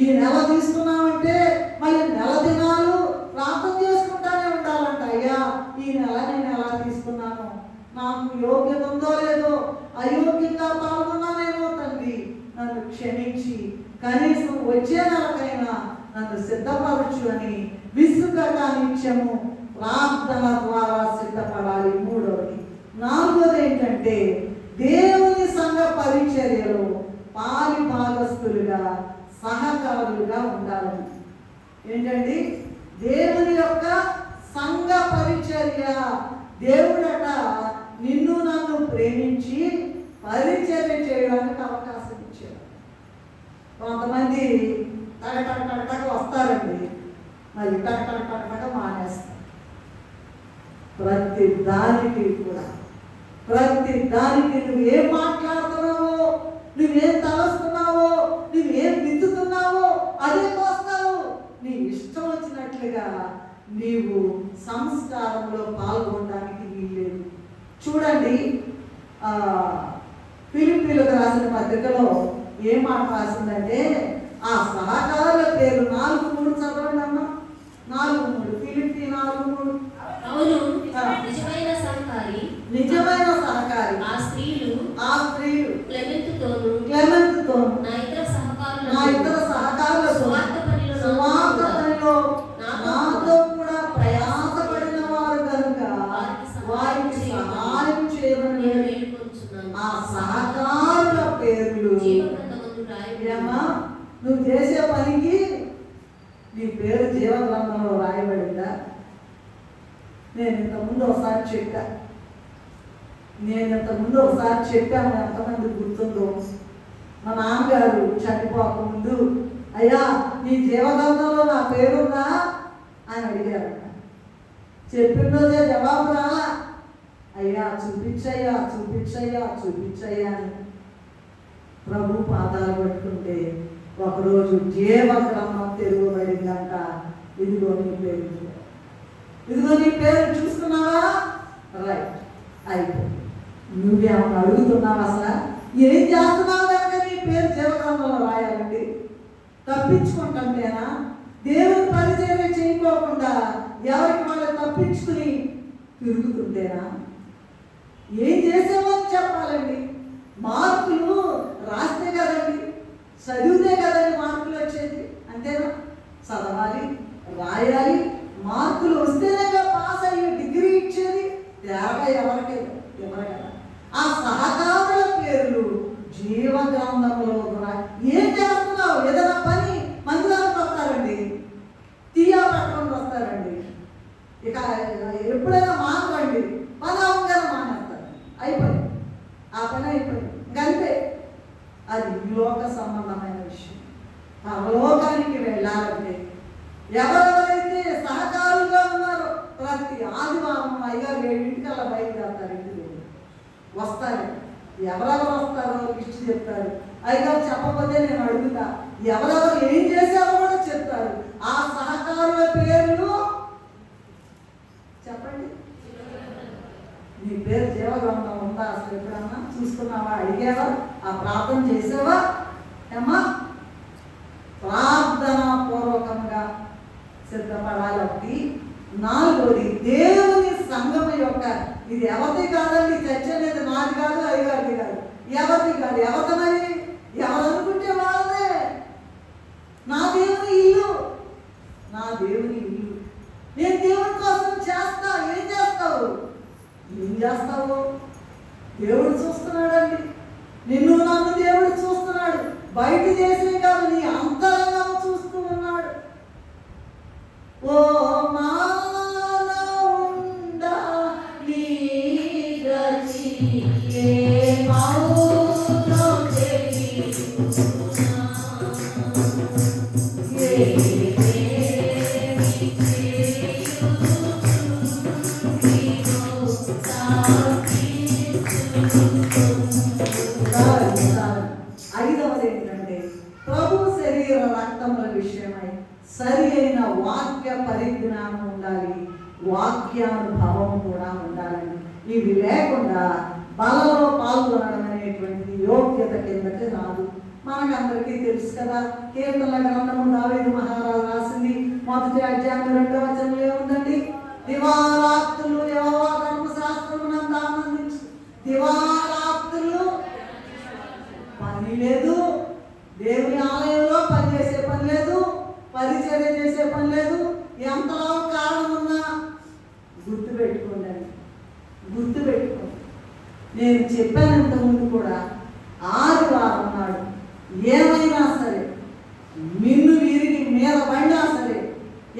ఈ నెల తీసుకున్నామంటే మళ్ళీ నెల దినాలు ప్రార్థన చేసుకుంటానే ఉండాలంట. అయ్యా, ఈ నెల నేను ఎలా తీసుకున్నాను, నాకు యోగ్యత ఉందో లేదో, అయోగ్యంగా పాల్గొన్నానేమో తండ్రి, నన్ను క్షమించి కనీసం వచ్చే నెలకైనా నన్ను సిద్ధపరచు అని విసుగగా నిత్యము ప్రార్థన ద్వారా సిద్ధపడాలి. మూడవది. నాలుగోది ఏంటంటే దేవుని సంఘ పరిచర్యలో పాలి భాగస్థులుగా, సహకారులుగా ఉండాలని. ఏంటండి? దేవుని యొక్క సంఘ పరిచర్య. దేవుడట నిన్ను నన్ను ప్రేమించి పరిచర్య చేయడానికి అవకాశం ఇచ్చాడు. కొంతమంది టగటగ వస్తారండి, మళ్ళీ టగటగ మానేస్తారు. ప్రతి దానికి నువ్వేం మాట్లాడుతున్నావో, నువ్వేం తలస్తున్నావో, నువ్వేం విత్తుతున్నావో అదే కోస్తావు. నీ ఇష్టం వచ్చినట్లుగా నీవు సంస్కారంలో పాల్గొనడానికి వీల్లేదు. చూడండి, ఫిలిప్పీలకు రాసిన పత్రికలో ఏం మాట రాసిందంటే, ఆ సహకారుల పేరు 4:3 చదవండి అమ్మా. 4:3 ఫిలిప్పీ 4:3. అవును, నిజమైన సహకారి ఆ స్త్రీలు క్లెమెంతుతోను నా ఇతర సహకారులు స్వార్థ పనిలో నాతో కూడా ప్రయాసపడిన వారు కనుక వారికి సహాయం చేయమని నీ పేరు జీవగ్రంథంలో రాయబడిందా? నేను ఇంతకుముందు ఒకసారి చెప్పాను, ఎంతమంది గుర్తుందో. మా నాన్నగారు చనిపోకముందు, అయ్యా నీ జీవగ్రంథంలో నా పేరుందా అని అడిగారు. చెప్పిన రోజే జవాబు రాలా. అయ్యా చూపించయ్యా అని ప్రభు పాదాలు పట్టుకుంటే ఒకరోజు జీవగ్రంథం తెరవబడిందంట. ఇదిగో నీ పేరు చూసుకున్నావా? రైట్, అయిపోయింది. నువ్వేమన్నా అడుగుతున్నావా? అసలు ఏం చేస్తున్నావు కనుక నీ పేరు జీవగ్రంథంలో రాయాలండి? తప్పించుకుంటాంటేనా? దేవుని పరిచర్య చేయకోకుండా ఎవరికి వాళ్ళు తప్పించుకుని తిరుగుతుంటేనా? ఏం చేసామని చెప్పాలండి? మార్కులు రాస్తే కదండి, చదివితే కదండి మార్కులు వచ్చేది. అంతేనా? చదవాలి, రాయాలి, మార్కులు వస్తేనేగా పాస్ అయ్యి డిగ్రీ ఇచ్చేది. తేడా ఎవరికైనా కదా. ఆ సహకారుల పేర్లు జీవగ్రంథంలో కూడా. ఏం చేస్తున్నావు? ఏదైనా పని మందిరానికి వస్తారండి, తీయా పట్టుకొని వస్తారండి. ఇక ఎప్పుడైనా మాట్లాడండి, పని అవగానే మాట్లాడతారు. అయిపోయింది, ఆ పని అయిపోయింది. ఇంకంతే. అది లోక సంబంధమైన విషయం. పరలోకానికి వెళ్ళాలంటే ఎవరెవరైతే సహకారులుగా ఉన్నారో ప్రతి ఆదివారం అయ్యారు 7 బయలుదేరతారు. ఇంటికి వస్తారు. ఎవరెవరు వస్తారో లిస్ట్ చెప్తారు. అయ్యగారు చెప్పకపోతే నేను అడుగుతా, ఎవరెవరు ఏం చేశారో కూడా చెప్తారు. ఆ సహకారుల పేర్లు చెప్పండి. నీ పేరు జీవగ్రంథం ఉందా? అసలు ఎప్పుడన్నా చూసుకున్నావా? అడిగావా? ఆ ప్రార్థన చేసావా? ఏమ్మా, ప్రార్థనా పూర్వకంగా సిద్ధపడాలి. ఒకటి. 4వది దేవుని సంఘం యొక్క, ఇది ఎవరిది కాదండి. చర్చ అనేది నాది కాదు, అయ్యగారిది కాదు, ఎవరిది కాదు. ఎవరిదని ఎవరు అనుకుంటే వాళ్ళదే. నా దేవుని ఇల్లు. నేను దేవుని కోసం చేస్తా. ఏం చేస్తావు? దేవుడు చూస్తున్నాడండి. నిన్ను నన్ను దేవుడు చూస్తున్నాడు. బయట చేసే కాదు, నీ అంతరంగం చూస్తూ ఉన్నాడు. ఓ మానవుండా నీ గతి ఏ మౌనో తెలియునా ఏ విషయమై సరి అయిన వాక్య పరిజ్ఞానం ఉండాలి, వాక్యానుభవం కూడా ఉండాలని. ఇవి లేకుండా బలలో పాల్గొనడం అనేటువంటిది యోగ్యత కిందకి రాదు. మనకందరికీ తెలుసు కదా, కీర్తనల గ్రంథము దావీదు మహారాజు రాసింది 1వ అధ్యాయం 2వ వచనంలో ఏముందండి? దివారాత్రులు యెహోవా ధర్మశాస్త్రమునందు ఆనందించు. దివారాత్రులు పని లేదు, దేవుని ఆలయంలో పని చేసే పని లేదు, పరిచర్య చేసే పని లేదు. ఎంతలో కారణం ఉన్నా గుర్తుపెట్టుకోండి. నేను చెప్పాను ఇంతకుముందు కూడా, ఆదివారం నాడు ఏమైనా సరే, మిన్ను విరిగి మీద పడినా సరే,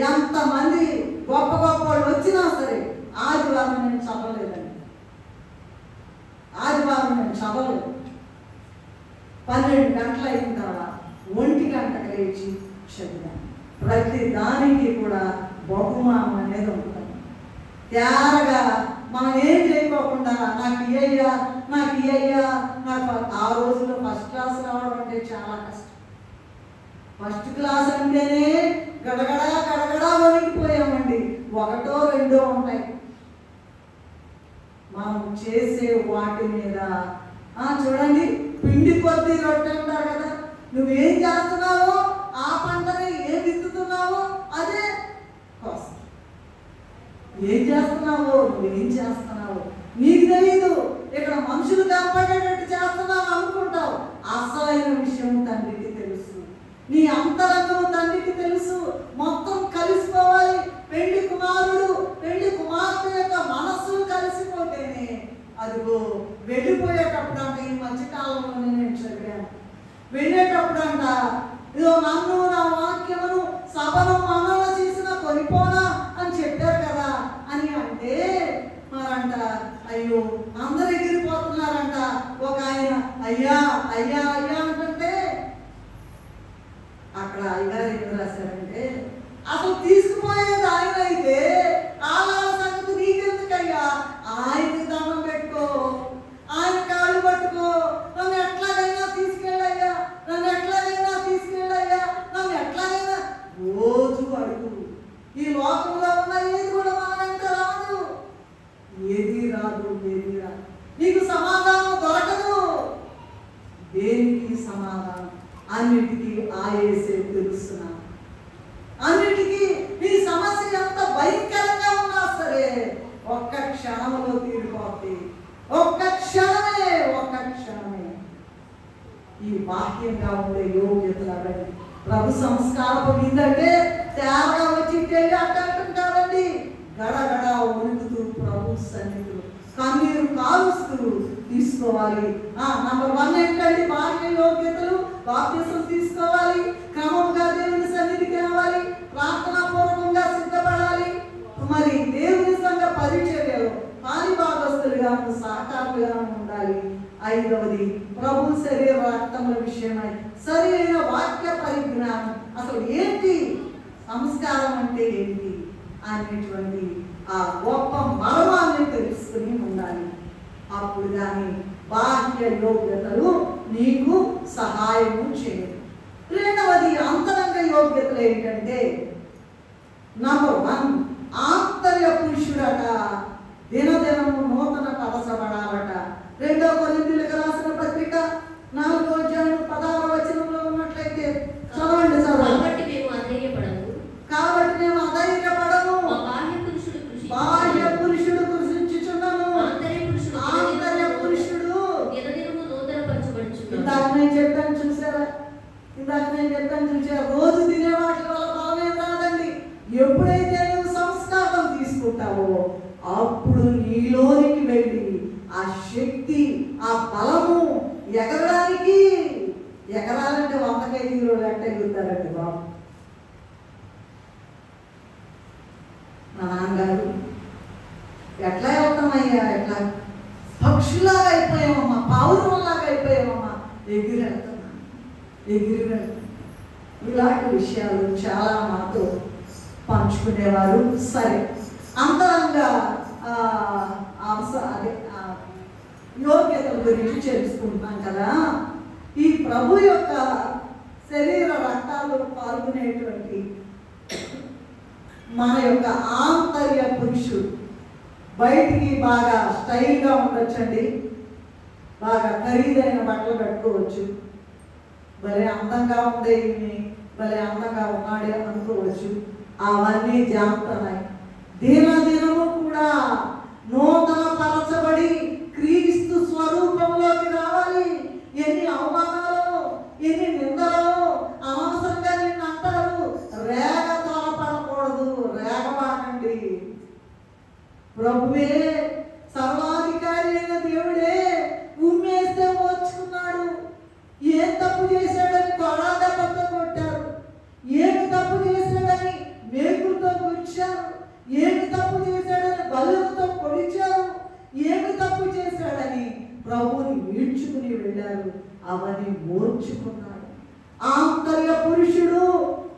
ఎంతమంది గొప్ప వాళ్ళు వచ్చినా సరే, ఆదివారం నేను చదవలేదండి. 12 గంటలు అయిన తర్వాత 1 గంటకు లేచి చదివాను. ప్రతి దానికి కూడా బహుమానం అనేది ఉంటుంది. తేరగా మనం ఏం చేయకోకుండా నాకు ఇయ్యా నాకు ఆ రోజుల్లో ఫస్ట్ క్లాస్ రావడం అంటే చాలా కష్టం. ఫస్ట్ క్లాస్ అంటేనే గడగడా వణికిపోయామండి. 1, 2 ఉంటాయి. మనం చేసే వాటి మీద చూడండి, పిండి కొద్ది రొట్టె అంటారు కదా. నువ్వేం చేస్తున్నావో ఆ పంటని ఏం విత్తుతున్నావో అదే కోసం. ఏం చేస్తున్నావో నువ్వేం చేస్తున్నావో నీకు తెలీదు. ఇక్కడ మనుషులు కనపడేటట్టు చేస్తున్నావు అనుకుంటావు. అసలైన విషయం తండ్రికి తెలుసు. నీ అంతరంగం తండ్రికి తెలుసు. మొత్తం కలిసిపోవాలి. పెళ్లి కుమార్తె యొక్క మనస్సు కలిసిపోతేనే అదిగో వెళ్ళిపోయేటప్పుడు అంట, ఈ మధ్యకాలంలో నేను చదివాను, వెళ్ళేటప్పుడు అంట, ఇదో నన్ను నా వాక్యమును పాపను మనన చేసిన కొనిపోనా అని చెప్పారు కదా అని అంటే మరంట అయ్యో అందరు ఎగిరిపోతున్నారంట. ఒక ఆయన అయ్యా అయ్యా అయ్యా అంటుంటే అక్కడ అయ్యగారు ఏం రాశారంటే, అసలు తీసుకుపోయేది ఆయన అయితే ఆలాల సంగతి నీకెందుకయ్యా, ఆయనకి దండం పెట్టుకో, ఆయన కాళ్ళు పట్టుకో, నన్ను ఎట్లాగైనా తీసుకెళ్ళయ్యా, నన్ను ఎట్లాగైనా తీసుకెళ్ళయ్యా, నన్ను ఎట్లాగైనా రోజు అడుగు. ఈ లోకంలో ఉన్న ఏది కూడా మన వెంట రాదు, ఏది రాదు, ఏది రాదు. నీకు సమాధానం దొరకదు. దేనికి సమాధానం? అన్నిటికీ ఆయేసే తెలుస్తున్నా. అన్నిటికీ నీ సమస్య ఎంత భయంకరంగా ఉన్నా సరే ఒక్క క్షణంలో తీరిపోతుంది. ఒక్క క్షణమే, ఒక్క క్షణమే. ఈ బాహ్యంగా ఉండే యోగ్యతలు అవండి. ప్రభు సంస్కారపు విందంటే తేరగా వచ్చి తెలి అంటుంటారండి. గడగడ ఉరుకుతూ ప్రభు సన్నిధిలో కన్నీరు కాలుస్తూ తీసుకోవాలి. నంబర్ 1 ఏంటండి? బాహ్య యోగ్యతలు. బాప్తిసం తీసుకోవాలి, క్రమంగా దేవుని సన్నిధికి రావాలి, ప్రార్థనా పూర్వకంగా సిద్ధపడాలి, మరి దేవుని సంఘ పరిచర్యలో పాలిభాగస్తులుగా సహకారులుగా ఉండాలి. 5వది ప్రభు శరీర రక్తముల విషయమై సరైన వాక్య పరిజ్ఞానం. అసలు ఏంటి సంస్కారం అంటే ఏంటి అనేటువంటి ఆ గొప్ప మర్మాన్ని తెలుసుకుని ఉండాలి. అప్పుడు కానీ బాహ్య యోగ్యతలు నీకు సహాయము చేయదు. 2వది అంతరంగ యోగ్యతలు ఏంటంటే, నంబర్ 1 ఆంతర్య పురుషుడట దినదినము నూతన పరచబడాలట. 2 కొరింథీయులకు రాసిన పత్రిక 4వ అధ్యాయం 16వ వచనంలో ఉన్నట్లయితే చదవండి. కాబట్టి మేము అధైర్యపడము. బాహ్య పురుషుడు కృషించుచున్నాను, ఆంతర్య పురుషుడు ఇందాక నేను చెప్పాను చూసారా? రోజు తినే వాటి వల్ల బలమే రాదండి. ఎప్పుడైతే నువ్వు సంస్కారం తీసుకుంటావో అప్పుడు నీలోనికి వెళ్ళి ఆ శక్తి, ఆ బలము ఎగరడానికి. ఎగరాలంటే 100 కేజీలు ఎట్ట ఎగురుతారండి బాబు. మా నాన్నగారు ఎట్లా వెళ్తామయ్యా, ఎట్లా పక్షులాగా అయిపోయామమ్మా, పావురంలాగా అయిపోయామమ్మా, ఎగిరి వెళ్తున్నా. ఇలాంటి విషయాలు చాలా మాతో పంచుకునేవారు. సరే, అంతరంగా యోగ్యతల గురించి తెలుసుకుంటున్నాం కదా. ఈ ప్రభు యొక్క శరీర రక్తాల్లో పాల్గొనేటువంటి మన యొక్క ఆంతర్య పురుషుడు బయటికి బాగా స్టైల్గా ఉండొచ్చండి, బాగా ఖరీదైన బట్టలు కట్టుకోవచ్చు, భలే అందంగా ఉండే భలే అందంగా ఉన్నాడే అనుకోవచ్చు. అవన్నీ జాగ్రత్తనాయి. దినదినము కూడా నూతన పరచబడి క్రీస్తు స్వరూపంలోకి రావాలి. ఎన్ని అవమానాలు, ఎన్ని నిందలు, అనవసరంగా నిన్ను అంటారు, రేగ త్వరపడకూడదు, రేగబాకండి. ప్రభువే సర్వాధికారి అయిన దేవుడే ఉమ్మేస్తే ఓర్చుకున్నాడు. ఏం తప్పు చేశాడని కొడాదెబ్బతో కొట్టారు, ఏమి తప్పు చేశాడని మేకులతో గుచ్చారు, ఏమి తప్పు చేశాడని బలులతో పొడిచారు, ఏమి తప్పు చేశాడని ప్రభువుని ఈడ్చుకుని వెళ్ళారు. అవన్నీ ఓర్చుకున్నాడు. ఆంతర్య పురుషుడు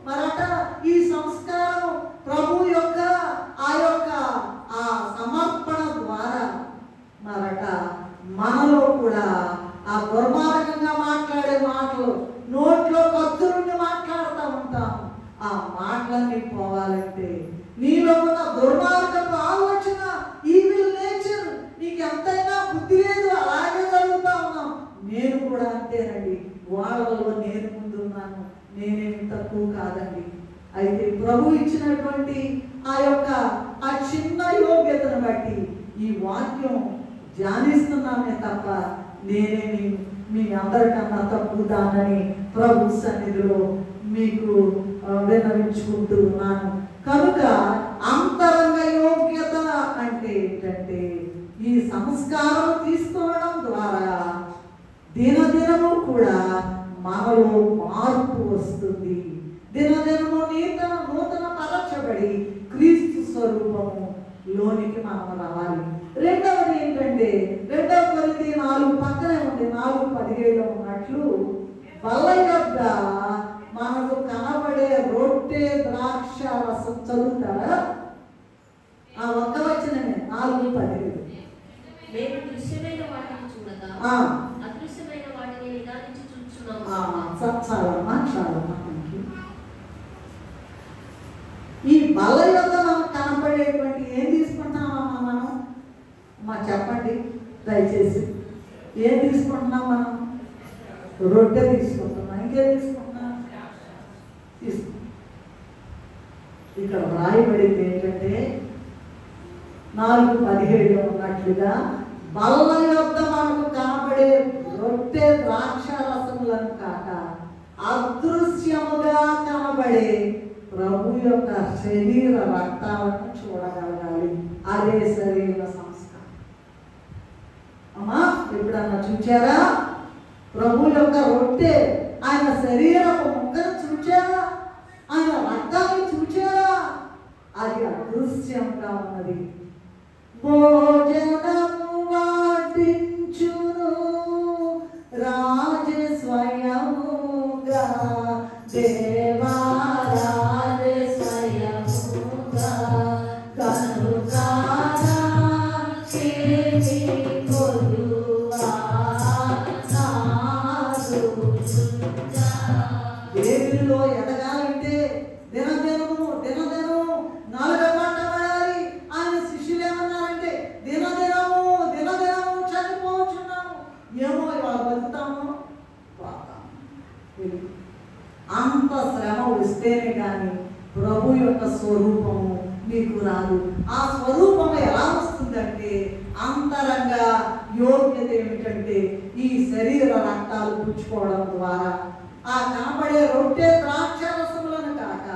మరట ఈ సంస్కారం ప్రభు యొక్క ఆ సమర్పణ ద్వారా మరట మనలో కూడా ఆ దుర్మార్గంగా మాట్లాడే మాటలు, నోట్లో కత్తు నుండి మాట్లాడుతూ ఉంటాం. ఆ మాటలన్నీ పోవాలంటే నీలో ఉన్న దుర్మార్గపు ఆలోచన, ఈవిల్ నేచర్, నీకు ఎంతైనా బుద్ధి లేదు, అలాగే జరుగుతూ ఉన్నాం. నేను కూడా అంతేనండి, వాళ్ళలో నేను ముందున్నాను, నేనేమి తక్కువ కాదండి. అయితే ప్రభు ఇచ్చినటువంటి ఆ చిన్న యోగ్యతను బట్టి ఈ వాక్యం ధ్యానిస్తున్నామే తప్ప నేనేమి మీ అందరికన్నా తక్కువ దానని ప్రభు సన్నిధిలో మీకు విన్నవించుకుంటూ ఉన్నాను. కనుక అంతరంగ యోగ్యత అంటే ఏంటంటే, ఈ సంస్కారం తీసుకోవడం ద్వారా దినదినము కూడా మనలో మార్పు వస్తుంది. దినదినము లోనికి మనం రావాలి. రెండవది ఏంటంటే 2 కొరింథీ 4 పక్కనే ఉంది, 4:17 ఉన్నట్లు బల్ల యొద్ద మనకు కనబడే రొట్టె ద్రాక్ష రసం. చదువుతారా? ఆ ఒక్క వచనమే 4:17. మేము దృశ్యమైన వాటిని చూడగా అదృశ్యమైన వాటిని నిదానించి చూస్తున్నాము. చాలమ్మా. ఈ బల్ల యొక్క మనం కనపడేటువంటి ఏం తీసుకుంటున్నామమ్మా మనం? అమ్మా చెప్పండి దయచేసి. ఏం తీసుకుంటున్నాం మనం? రొట్టె తీసుకుంటున్నాం. ఇంకేం తీసుకుంటున్నాం? ఇక్కడ రాయబడింది ఏంటంటే 4:17 ఉన్నట్లుగా బల్ల యొద్ద మనకు కనబడే రొట్టె ద్రాక్ష రసములను కాక అదృశ్యముగా కనబడే ప్రభు యొక్క శరీర రక్తాలను చూడగలగాలి. అదే శరీర సంస్కారం. అమ్మా ఎప్పుడన్నా చూచారా? ప్రభు యొక్క రొట్టె, ఆయన శరీరపు ముక్కను చూచారా? ఆయన రక్తాన్ని చూచారా? అది అదృశ్యంగా ఉన్నది. భోజనము వాటించును రాజ స్వయముగా, దేవా రాజ స్వయముగా, కనుకారా చేతి కొలువా నాదుచుండా. దేవునిలో ఎదగాలంటే దినదినము నాలుగవ మాట పడాలి. ఆయన శిష్యులు ఏమన్నారంటే దినదినము చనిపోతున్నాము. ఏమో ఇవాళ బతుకుతాము, అంత శ్రమ వస్తేనే కానీ ప్రభు యొక్క స్వరూపము మీకు రాదు. ఆ స్వరూపము ఎలా వస్తుందంటే అంతరంగ యోగ్యత ఏమిటంటే ఈ శరీర రక్తాలు పుచ్చుకోవడం ద్వారా. ఆ కనపడే రొట్టె ద్రాక్ష రసములను కాక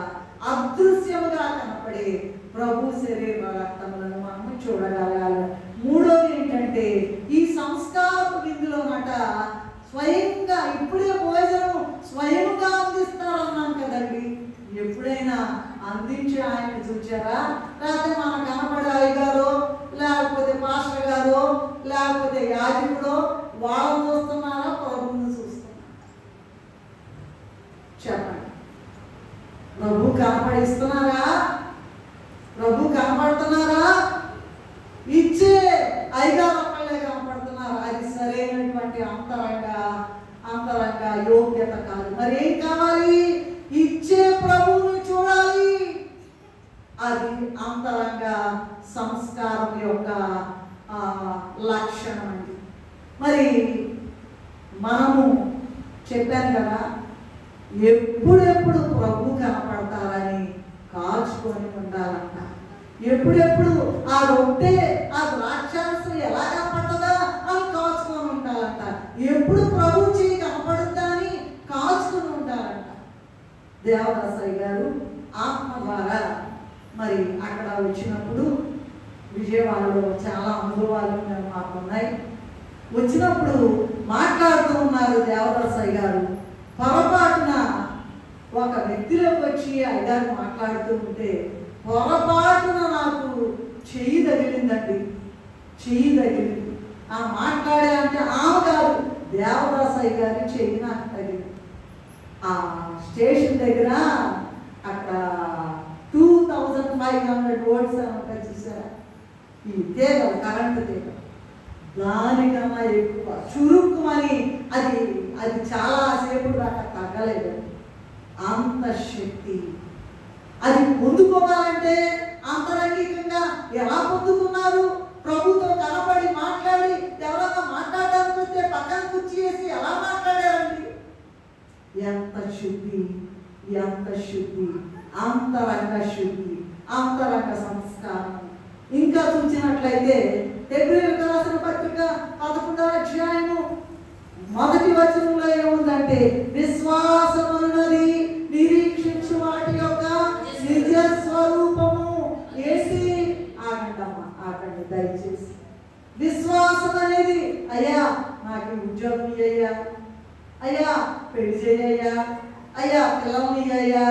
అదృశ్యముగా కనపడే ప్రభు శరీర రక్తములను మనం చూడగలగాలి. మూడోది ఏంటంటే ఈ సంస్కారపు విందులోనట స్వయంగా ఇప్పుడే భోజనం స్వయంగా అందిస్తారన్నాను కదండి. ఎప్పుడైనా అందించి ఆయన చూచారా? లేకపోతే మన కనపడే అయ్యగారో లేకపోతే పాస్టర్ గారో లేకపోతే యాజకుడో వాళ్ళని చూస్తున్నారా? ప్రభువుని చూస్తున్నారా? చెప్పండి. ప్రభు కనపడిస్తున్నారా? ప్రభు కనపడుతున్నారా? ఇచ్చే అయ్యగారు ఒక్కళ్ళే కనపడుతున్నారు. అది సరైనటువంటి అంతరంగ యోగ్యత కాదు. మరి ఏం కావాలి? ఇచ్చే ప్రభువుని చూడాలి. అది అంతరంగ సంస్కారం యొక్క లక్షణం అండి. మరి మనము చెప్పాను కదా, ఎప్పుడెప్పుడు ప్రభు కనపడతారని కాచుకొని ఉండాలంట. ఎప్పుడెప్పుడు ఆ రొట్టె ఆ ద్రాక్షారసం ఎలా కనపడుతుందా అని కాచుకొని ఉండాలంట. ఎప్పుడు ప్రభు చేయి కనపడుద్దా అని కాచుకొని ఉండాలంట. దేవదాసయ్య గారు ఆత్మ ద్వారా మరి అక్కడ వచ్చినప్పుడు విజయవాడలో చాలా అనుభవాలు మాకు ఉన్నాయి. వచ్చినప్పుడు మాట్లాడుతూ ఉన్నారు దేవదాసయ్య గారు. పొరపాటున ఒక వ్యక్తిలోకి వచ్చి అయ్యగారు మాట్లాడుతూ ఉంటే పొరపాటున నాకు చెయ్యి తగిలిందండి. చెయ్యి తగిలింది. ఆ మాట్లాడే అంటే ఆమె కాదు, దేవదాసయ్య గారి చెయ్యి నాకు తగిలింది. ఆ స్టేషన్ దగ్గర అక్కడ 2500 వోల్ట్స్ అని ఉంటాయి చూసారా? ఈ తీగలు, కరెంటు తీగలు, దానికన్నా ఎక్కువ చురుక్కుమని అది చాలా సేపు దాకా తగ్గలేదు. అంత శక్తి. అది పొందుకోవాలంటే అంతరంగికంగా ఎలా పొందుతున్నారు? ప్రభుతో కనబడి మాట్లాడి ఎవరైనా మాట్లాడడానికి వస్తే పక్కన కుర్చీ వేసి ఎలా మాట్లాడారండి? ఎంత శుద్ధి, ఎంత శుద్ధి, అంతరంగ శుద్ధి, అంతరంగ సంస్కారం. ఇంకా చూసినట్లయితే హెబ్రీయులకు రాసిన పత్రిక 11వ అధ్యాయము 1వ వచనంలో ఏముందంటే విశ్వాసమున్నది నిరీక్షించు వాటి యొక్క నిజ స్వరూపము ఏంటి? ఆగండి దయచేసి. విశ్వాసం అనేది అయ్యా నాకు ఉద్యోగం ఇయ్యా, అయ్యా పెళ్లి చేయయ్యా, అయ్యా పిల్లల్ని అయ్యా,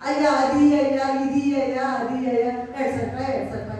అయ్యా అది అయ్యా ఇది అయ్యా అది అయ్యా ఎట్సెట్రా ఎట్సెట్రా.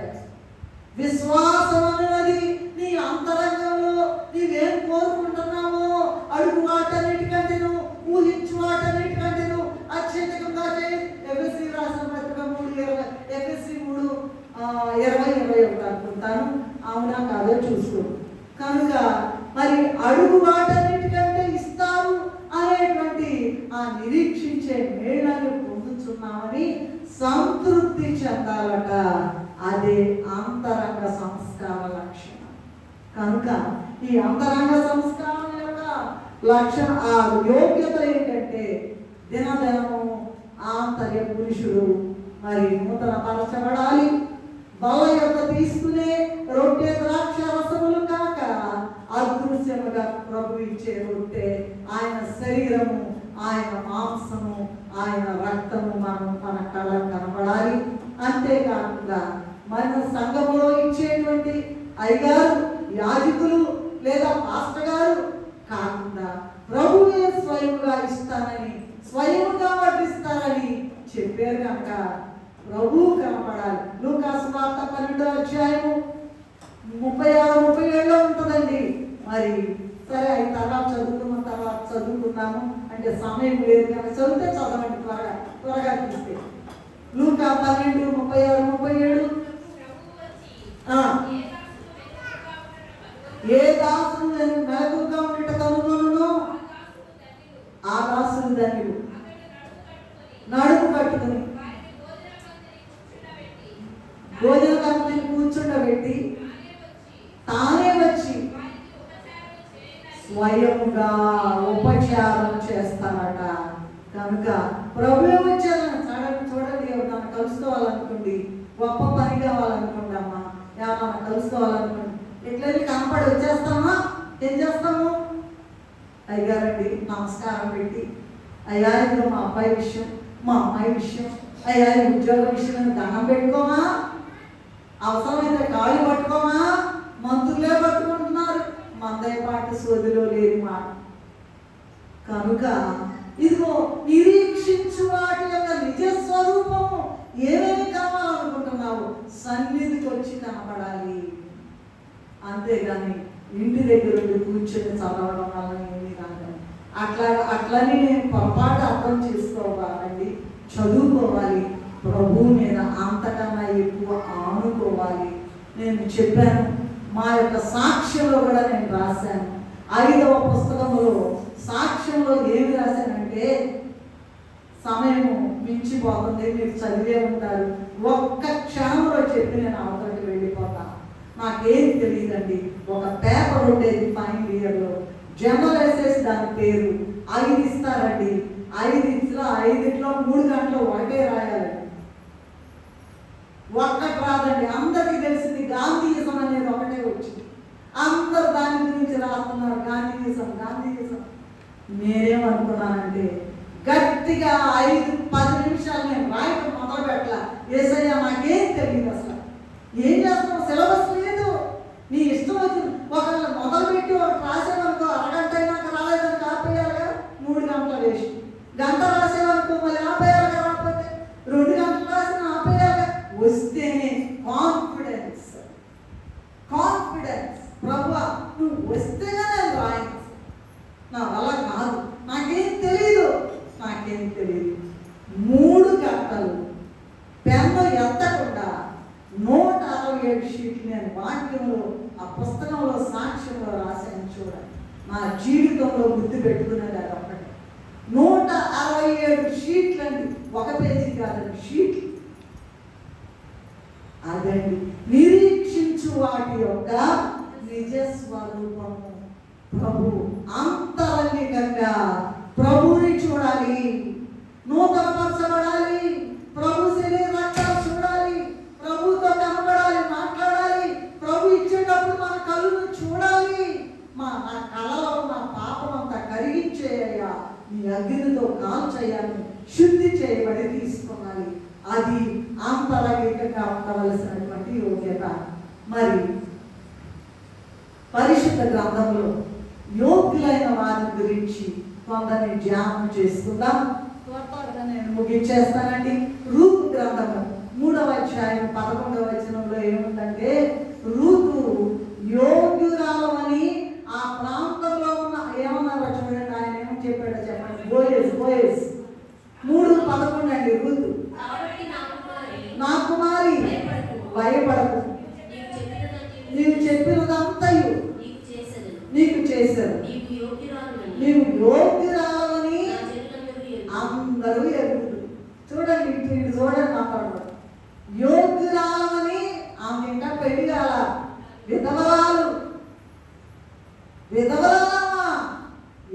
చెందాలట. అదే అంతరంగ సంస్కార లక్షణం. కనుక ఈ అంతరంగ సంస్కారం యొక్క లక్షణ ఆ యోగ్యత ఏంటంటే దినదినము ఆంతర్య పురుషుడు మరి నూతన పరచబడాలి. బల్ల యొక్క తీసుకునే రొట్టె ద్రాక్ష రసములు కాక అదృశ్యముగా ప్రభు ఇచ్చే రొట్టె ఆయన శరీరము, ఆయన మాంసము, ఆయన రక్తము మన కళ్ళకు కనపడాలి. అంతేకాకుండా మన సంఘములో ఇచ్చేటువంటి అయ్యగారు, యాజకులు లేదా పాస్టర్ గారు కాకుండా ప్రభువే స్వయంగా ఇస్తానని, స్వయంగా వడ్డిస్తారని చెప్పారు కనుక ప్రభువు కనపడాలి. లూకాసు వార్త 12వ అధ్యాయము 36-37 ఉంటుందండి. మరి సరే అవి తర్వాత చదువుకున్నాము అంటే సమయం లేదు కనుక చదివితే చదవండి త్వరగా తీస్తే. లూకా 12:36-37 ఏ దాసుడు నేను మెలకుగా ఉండట కనుగొనునో ఆ దాసుడు ధన్యుడు. నడుము కట్టుకుని భోజన పంక్తిని కూర్చుండబెట్టి తానే వచ్చి స్వయంగా ఉపచారం చేస్తారట. కనుక ప్రభువే వచ్చారని చూడండి. ఎవరన్నా కలుసుకోవాలనుకోండి, గొప్ప పని కావాలనుకోండి, అమ్మా ఎవరన్నా కలుసుకోవాలనుకోండి, ఎట్లయితే కనపడి వచ్చేస్తామా? ఏం చేస్తాము? అయ్యారండి నమస్కారం పెట్టి, అయ్యా ఇదిగో మా అబ్బాయి విషయం, మా అమ్మాయి విషయం, అయ్యా ఉద్యోగ విషయం దండం పెట్టుకోమా? అవసరమైతే కాళ్ళు పట్టుకోమా? మంత్రులే పట్టుకుంటున్నారు. మందయపాటి సోదిలో లేని మాట. కనుక ఇదిగో నిరీక్షించు వాటి యొక్క నిజస్వరూపము ఏమేమి కావాలనుకుంటున్నావు? సన్నిధికి వచ్చి కనపడాలి. అంతేగాని ఇంటి దగ్గర కూర్చొని చదవడం వల్ల ఏమీ కాదు. అట్లని నేను పొరపాటు అర్థం చేసుకోవాలండి. చదువుకోవాలి, ప్రభువు మీద అంతకన్నా ఎక్కువ ఆనుకోవాలి. నేను చెప్పాను, మా యొక్క సాక్ష్యంలో కూడా నేను రాశాను. 5వ పుస్తకంలో సాక్ష్యంలో ఏమి రాశానంటే, సమయము మించిపోతుంది, మీరు చదివే ఉంటారు. ఒక్క క్షణంలో చెప్పి నేను అవతలకి వెళ్ళిపోతాను. నాకేం తెలియదండి. ఒక పేపర్ ఉండేది ఫైనల్ ఇయర్లో, జనరల్ వేసేసి దాని పేరు 5 ఇస్తారండి. 5 5 3 గంటలు ఒకటే రాయాలండి. ఒక్కటి రాదండి. అందరికీ తెలిసింది గాంధీయిజం అనేది ఒకటే వచ్చింది. అందరు దాని గురించి రాస్తున్నారు, గాంధీయిజం. నేనేమనుకున్నానంటే గట్టిగా 5-10 నిమిషాలు నేను రాయటం మొదలు పెట్టాల. ఏసయ్యా నాకేం తెలియదు, అసలు ఏం చేస్తున్నావు, సిలబస్ లేదు, నీ ఇష్టం వచ్చింది. ఒకవేళ మొదలుపెట్టి ఒకటి రాసేవనుకో, అరగంట అయినాక రాలేదని ఆపేయాలిగా, 3 గంటల వేస్ట్. గంట రాసేవనుకో మళ్ళీ ఆపేయాలిగా, రాకపోతే 2 గంటలు రాసిన ఆపేయాలిగా. వస్తేనే కాన్ఫిడెన్స్. ప్రభువా నువ్వు వస్తేనే నేను రాయను, నా వల్ల కాదు, నాకేం తెలియదు. 3 గంటలు పెన్ను ఎత్తకుండా 167 షీట్లు నేను వాక్యంలో ఆ పుస్తకంలో సాక్ష్యంలో రాశాను. చూడండి, నా జీవితంలో గుర్తు పెట్టుకునేది అది ఒకటి. 167 షీట్లు అండి, 1 పేజీ కాదండి, షీట్లు. అదండి నిరీక్షించు వాటి యొక్క నిజస్వరూపము. ప్రభు అంతరంగికంగా ప్రభుని చూడాలి, నూతనపరచబడాలి, ప్రభు శరీర రక్తాలు చూడాలి, ప్రభుతో కనబడాలి, మాట్లాడాలి, ప్రభు ఇచ్చేటప్పుడు మన కళ్ళను చూడాలి. నా కళలో నా పాపం అంతా కరిగించేయ్యా, నీ అగ్నితో కాల్చేయాలి, శుద్ధి చేయబడి తీసుకోవాలి. అది అంతరంగికంగా ఉండవలసినటువంటి యోగ్యత. మరి పరిశుద్ధ గ్రంథంలో యోగ్యులైన వారి గురించి కొందరిని ధ్యానం చేసుకుందాం. త్వరగా నేను ముగించేస్తానండి. రూతు గ్రంథము 3వ అధ్యాయం 11వ వచనంలో ఏముందంటే, రూతు యోగ్యురాలని ఆ ప్రాంతంలో ఉన్న ఏమన్నారో చూడండి. ఆయన ఏమని చెప్పాడో చెప్పండి. బోయస్ 3:11 అండి. రూతు, నా కుమారి భయపడకు, నీవు చెప్పినదంతయు నీకు చేశారు, నీవు యోగ్యురాలని అందరూ ఎరుగుతారు. చూడండి, ఇటు చూడండి, మాట్లాడతారు. ఇంకా పెళ్లి కాల, విధవరాలు, విధవరాలమ్మా,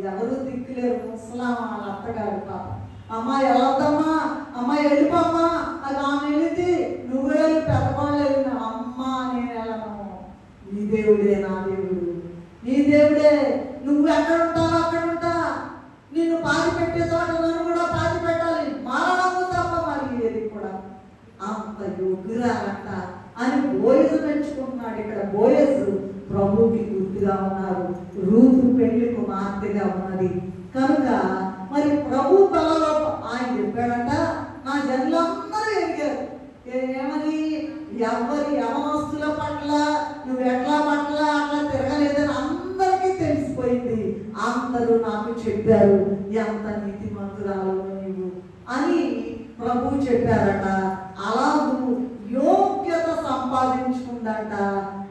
ఎవరు దిక్కులేరు. ముసలామా వాళ్ళ అత్తగారు పాప, అమ్మ వెళ్ళొద్దమ్మా, అమ్మ వెళ్ళిపోమ్మా, అది ఆమె వెళ్ళింది, నువ్వు వెళ్ళి పెద్దవాళ్ళు వెళ్ళిన, అమ్మ నేను వెళ్ళను, నీ దేవుడే నా దేవుడు, నీ దేవుడే, నువ్వు ఎక్కడ ఉంటావు అక్కడ ఉంటా, నిన్ను పాతి పెట్టే చోట నన్ను కూడా పాతి పెట్టాలి, మరణము తప్ప మరి ఏది కూడా. అంత యోగ్యురాలంట అని బోయజు పెంచుకుంటున్నాడు. ఇక్కడ బోయజు ప్రభువుకి గుర్తుగా ఉన్నారు, రూతు పెళ్లి కుమార్తెగా ఉన్నది కనుక మరి ప్రభు బలలో ఆయన చెప్పాడంట, నా జనులందరూ ఎదిగారు. ఏమని? ఎవరి యవనస్తుల పట్ల నువ్వు ఎట్లా పట్ల అట్లా తిరగలేదని అందరికీ తెలిసిపోయింది. అందరూ నాకు చెప్పారు, ఎంత నీతిమంతురాలు నీవు అని ప్రభు చెప్పారట. అలాగూ యోగ్యత సంపాదించుకుందంట.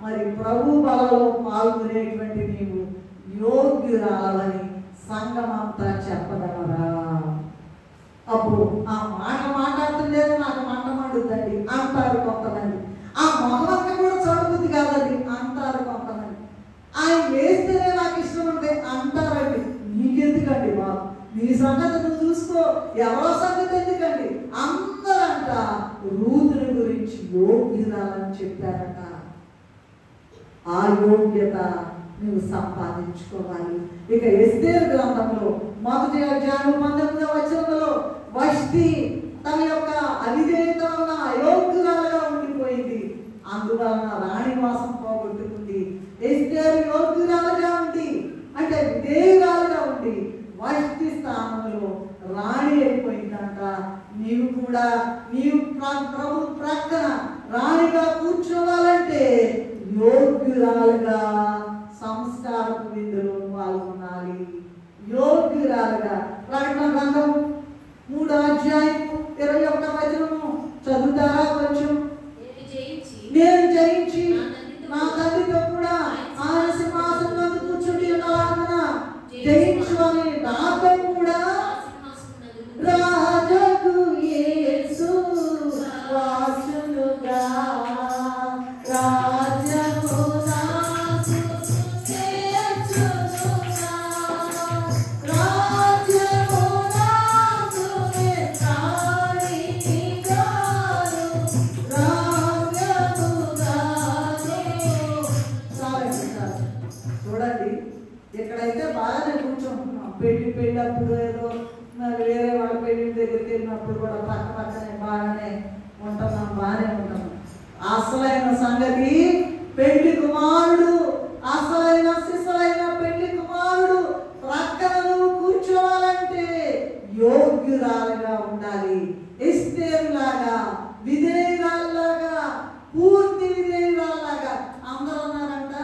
మరి ప్రభు బలలో పాల్గొనేటువంటి నీవు యోగ్యురాలని సంఘమంతా చెప్పగలరా? అప్పుడు ఆ మాట మాట్లాడుతుండేది నాకు మంట మండుద్దండి అంటారు కొంతమంది. ఆ మొహమంతా కూడా చూడబుద్ధి కాదండి అంటారు కొంతమంది. ఆయన వేస్తేనే నాకు ఇష్టం ఉంటే అంటారండి. నీకెందుకండి బాబు, నీ సంగతి నువ్వు చూసుకో, ఎవరో సంగతి ఎందుకండి అందరంట రూతుని గురించి యోగ్యురాలని చెప్పారట. ఆ యోగ్యత నువ్వు సంపాదించుకోవాలి. ఇక ఎస్తేరు గ్రంథంలో 1వ అధ్యాయం 19వ వచనంలో వష్టి తన యొక్క అవిధేయత వలన అయోగ్యురాలుగా ఉండిపోయింది. అందువలన రాణివాసం పోగొట్టుకుంది. ఎస్తేరు యోగ్యురాలుగా ఉండి అంటే విధేయురాలుగా ఉండి వష్టి స్థానంలో రాణి అయిపోయిందంట. నీవు కూడా నీవు ప్రభు ప్రక్కన రాణిగా కూర్చోవాలంటే యోగ్యురాలుగా సంస్కారపు విందులో పాల్గొనాలి. యోగ్యురాలుగా ప్రకటన గ్రంథం 3వ అధ్యాయం 21వ వచనము చదువుతారా కొంచెం? నేను జయించి నా తండ్రితో కూడా ఆయన సింహాసనం కూర్చుండి ఉన్నాను, జయించు అని నాతో కూడా రాజకు యేసు వాసులుగా రాజకు చూడండి, ఇక్కడైతే బాగానే కూర్చుంటున్నాం. పెళ్ళప్పుడు ఏదో మరి వేరే వాళ్ళ పెళ్లి దగ్గరికి వెళ్ళినప్పుడు కూడా పక్క పక్కనే బాగానే ఉంటున్నాం, బాగానే ఉంటున్నాం. అసలైన సంగతి పెళ్లి కుమారుడు, అసలైన సిసలైన పెళ్లి కుమారుడు ప్రక్కన నువ్వు కూర్చోవాలంటే యోగ్యురాలుగా ఉండాలి. ఎస్తేరులాగా, విధేయురాల్లాగా, పూర్తి విధేయురాల్లాగా. అందరూ అన్నారంట,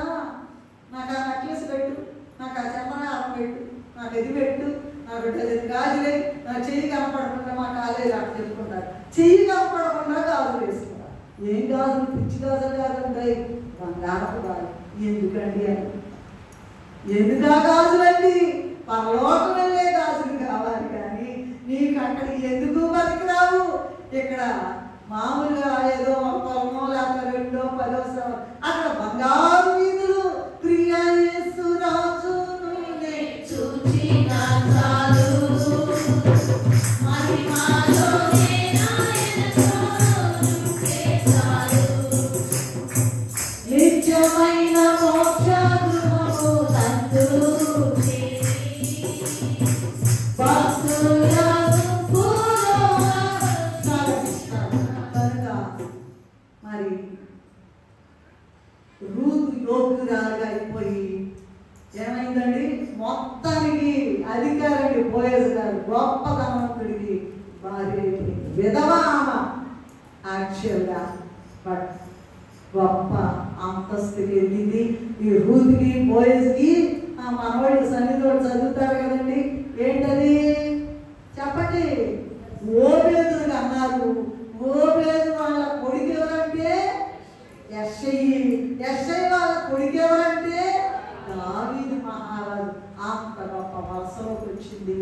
నాకు ఆ నెక్లెస్ పెట్టు, నాకు ఆ చెమ్మనారం పెట్టు, నాకు ఇది పెట్టు, నాకు గాజులే, నా చెయ్యి కనపడకుండా మా కాలేజీ అక్కడ చెప్పుకుంటారు. చెయ్యి కనపడకుండా గాజులు వేసుకున్నారు. ఏం గాజులు? పిచ్చి గాజులు కాదంటాయి, బంగారపు గాజు. ఎందుకండి అని, ఎందుకు ఆ గాజులండి? పరలోకం వెళ్ళే గాజులు కావాలి కానీ నీకు అక్కడికి ఎందుకు బతికిరావు? ఇక్కడ మామూలుగా ఏదో పొలమో లేకపోతే 2, 10 అక్కడ బంగారు వీధులు. ప్రియా యేసు రాజు నిత్యమైన మోక్ష గృహము నందు మరి రూతు యోగ్యురాలుగా అయిపోయి ఏమైందండి? మొత్తానికి అధికారికి బోయజు గారు గొప్ప ధనవంతుడికి భార్య అయిపోయింది. విధవ ఆమె యాక్చువల్గా, బట్ గొప్ప అంతస్తుకి వెళ్ళింది. ఈ రూతుకి బోయజుకి ఆ మనవాళ్ళు సన్నిధిలో చదువుతారు కదండి, ఏంటది చెప్పండి? ఓబేదుగా అన్నారు. ఓబేదు వాళ్ళ కొడుకు ఎవరంటే యెషయి వాళ్ళ కొడుకు ఎవరంటే దావీదు మహారాజు. అంత గొప్ప వలసలోకి వచ్చింది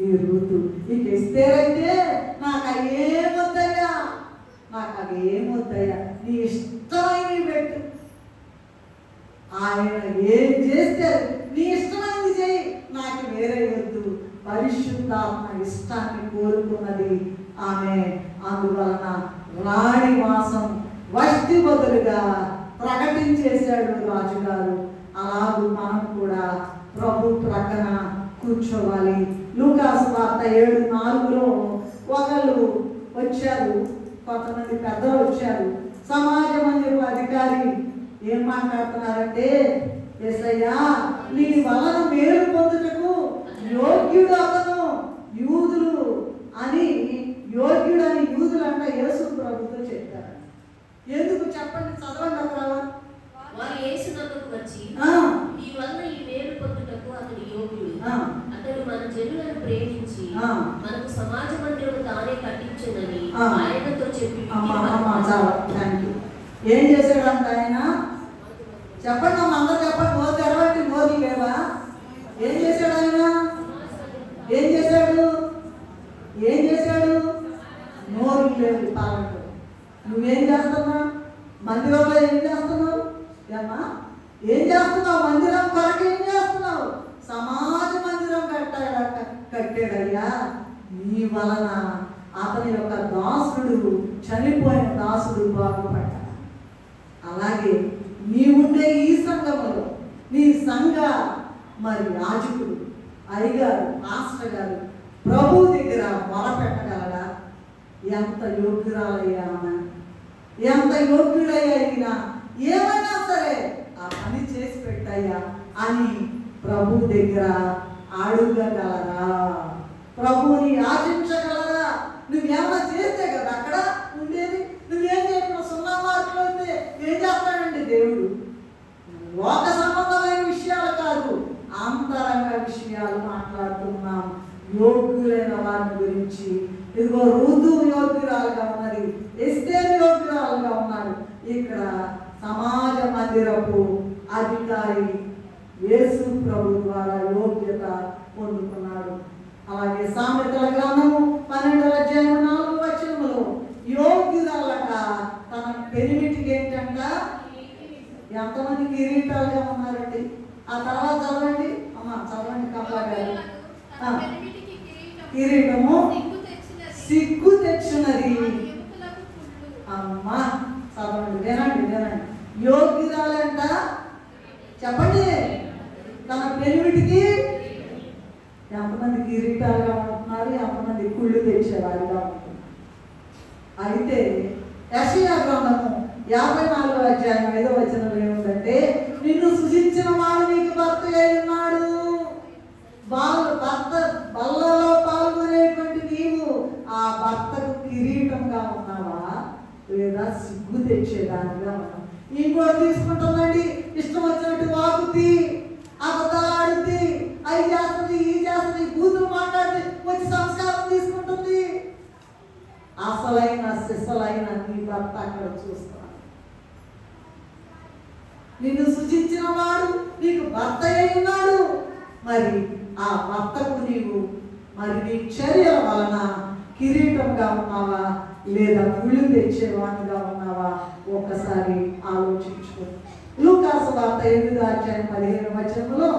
ఈ రూతు. నీకు ఎస్తేరైతే నాకు అవేమొద్దయ్యా, నాకు అవేమొద్దు, నాకేమొద్దయ్యా, నీ ఇష్టమైనవి పెట్టు. ఆయన ఏం చేస్తే నీ ఇష్టమైనది చేయి, నాకు వేరే వద్దు. పరిశుద్ధాత్మ ఇష్టాన్ని కోరుకున్నది ఆమె. అందువలన రాణి వాసం వష్టి బదులుగా ప్రకటించేశాడు రాజుగారు. అలాగూ మనం కూడా ప్రభు ప్రక్కన కూర్చోవాలి. లూకాసు వార్త 7:4 ఒకళ్ళు వచ్చారు, కొంతమంది పెద్దలు వచ్చారు. సమాజ మందిరపు అధికారి ఏం మాట్లాడుతున్నారంటే, యేసయ్యా నీ వలన మేలు పొందుటకు యోగ్యుడు అతను, యూదులు అని యోగ్యుడని యూదులు అంట యేసు ప్రభుతో చెప్పారు. ఎందుకు చెప్పండి, చదవండి అక్కడ. వారు యేసునకు వచ్చి, నీ వలన ఈ మేలు పొందుటకు అతడు యోగ్యుడు, అతడు మన జనులను ప్రేమించి మనకు సమాజ మందిరం తానే కట్టించునని ఆయనతో చెప్పి. ఏం చేశాడంట ఆయన? చెప్పండి అమ్మ, అందరూ చెప్పండి. నోరు తెరవండి, నోరు లేవా? ఏం చేశాడు ఆయన? ఏం చేశాడు? ఏం చేశాడు? నోరు లేదు పాలకు. నువ్వేం చేస్తున్నావు? మందిరంలో ఏం చేస్తున్నావు? ఏమ్మా ఏం చేస్తున్నావు? మందిరం కొరకు ఏం చేస్తున్నావు? సమాజ మందిరం కట్టాడయ్యా. నీ వలన అతని యొక్క దాసుడు, చనిపోయిన దాసుడు బాగుపడ్డాడు. అలాగే నీవుండే ఈ సంఘములో నీ సంఘ మరి యాజకుడు, అయ్యగారు, మాస్టర్ గారు ప్రభు దగ్గర మొరపెట్టగలడా? ఎంత యోగ్యురాలయ్యా, ఎంత యోగ్యుడయ్యా, అయినా ఏమైనా సరే ఆ పని చేసి పెట్టయ్యా అని ప్రభు దగ్గర అడగగలరా? ప్రభుని యాచించగలరా? నువ్వేమన్నా చేస్తే కదా అక్కడ ఉండేది. నువ్వేం చేయకుండా 0 మార్కులు అయితే ఏం చేస్తాడండి దేవుడు? లోక సంబంధమైన విషయాలు కాదు, అంతరంగ విషయాలు మాట్లాడుతున్నాం. యోగ్యులైన వారి గురించి. ఇదిగో ఋతు యోగ్యురాలుగా ఉన్నది, ఎస్తేరు యోగ్యురాలుగా ఉన్నాడు. ఇక్కడ సమాజ మందిరపు అధికారి యేసు ప్రభు ద్వారా యోగ్యత పొందుకున్నాడు. అలాగే సామెతల గ్రంథము 12:4 యోగ్యురాలట తన పెనిమిటికి ఏంటంట? ఎంతమంది కిరీటాలుగా ఉన్నారండి? ఆ తర్వాత చదవండి అమ్మ, చదవండి కమలా గారు. కిరీటము సిగ్గు తెచ్చినది. అమ్మా చదవండి, వినండి వినండి. యోగ్యురాలంట చెప్పండి, తన పెనిమిటికి ఎంతమంది కిరీటాలుగా ఉంటున్నారు, ఎంతమంది కుళ్ళు తెచ్చేవారిగా ఉంటున్నారు. అయితే యెషయా గ్రంథము 54:5 ఏముందంటే, నిన్ను సృజించిన వాడు నీకు భర్త అయి ఉన్నాడు. భర్త బల్లలో పాల్గొనేటువంటి నీవు ఆ భర్తకు కిరీటంగా ఉన్నావా, లేదా సిగ్గు తెచ్చేదానిగా ఉన్నావా? ఇంకోటి తీసుకుంటుందండి, ఇష్టం వచ్చినట్టు వాగుద్ది, అబద్ధాడుద్ది, అవి చేస్తుంది, ఈ చేస్తుంది, కూతురు మాట్లాడి వచ్చి సంస్కారం తీసుకుంటుంది. అసలైన సిసలైన నీ భర్త అక్కడ చూస్తాడు. నిన్ను సృజించిన వాడు నీకు భర్త అయి ఉన్నాడు. మరి ఆ భర్తకు నీవు మరి నీ చర్యల వలన కిరీటంగా ఉన్నావా, లేదా ముళ్ళు తెచ్చేవాడిగా ఉన్నావా? ఒకసారి ఆలోచించుకో. లూకాసు వార్త 8:15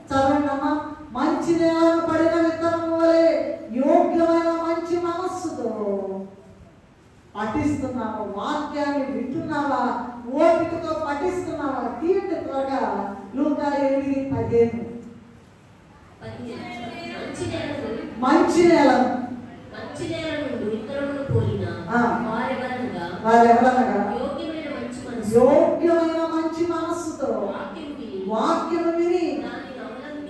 చదవండమ్మా. మంచి నేలను పడిన విత్తనం వలె యోగ్యమైన మంచి మనస్సుతో పఠిస్తున్నావా? వాక్యాన్ని వింటున్నావా? ఓపికతో పఠిస్తున్నావా? తీయండి త్వరగా. లూకా 8:15. మంచి నేల నుండి విత్తనమును పోలిన వారెవరనగా యోగ్యమైన మంచి మనస్సుతో వాక్యము విని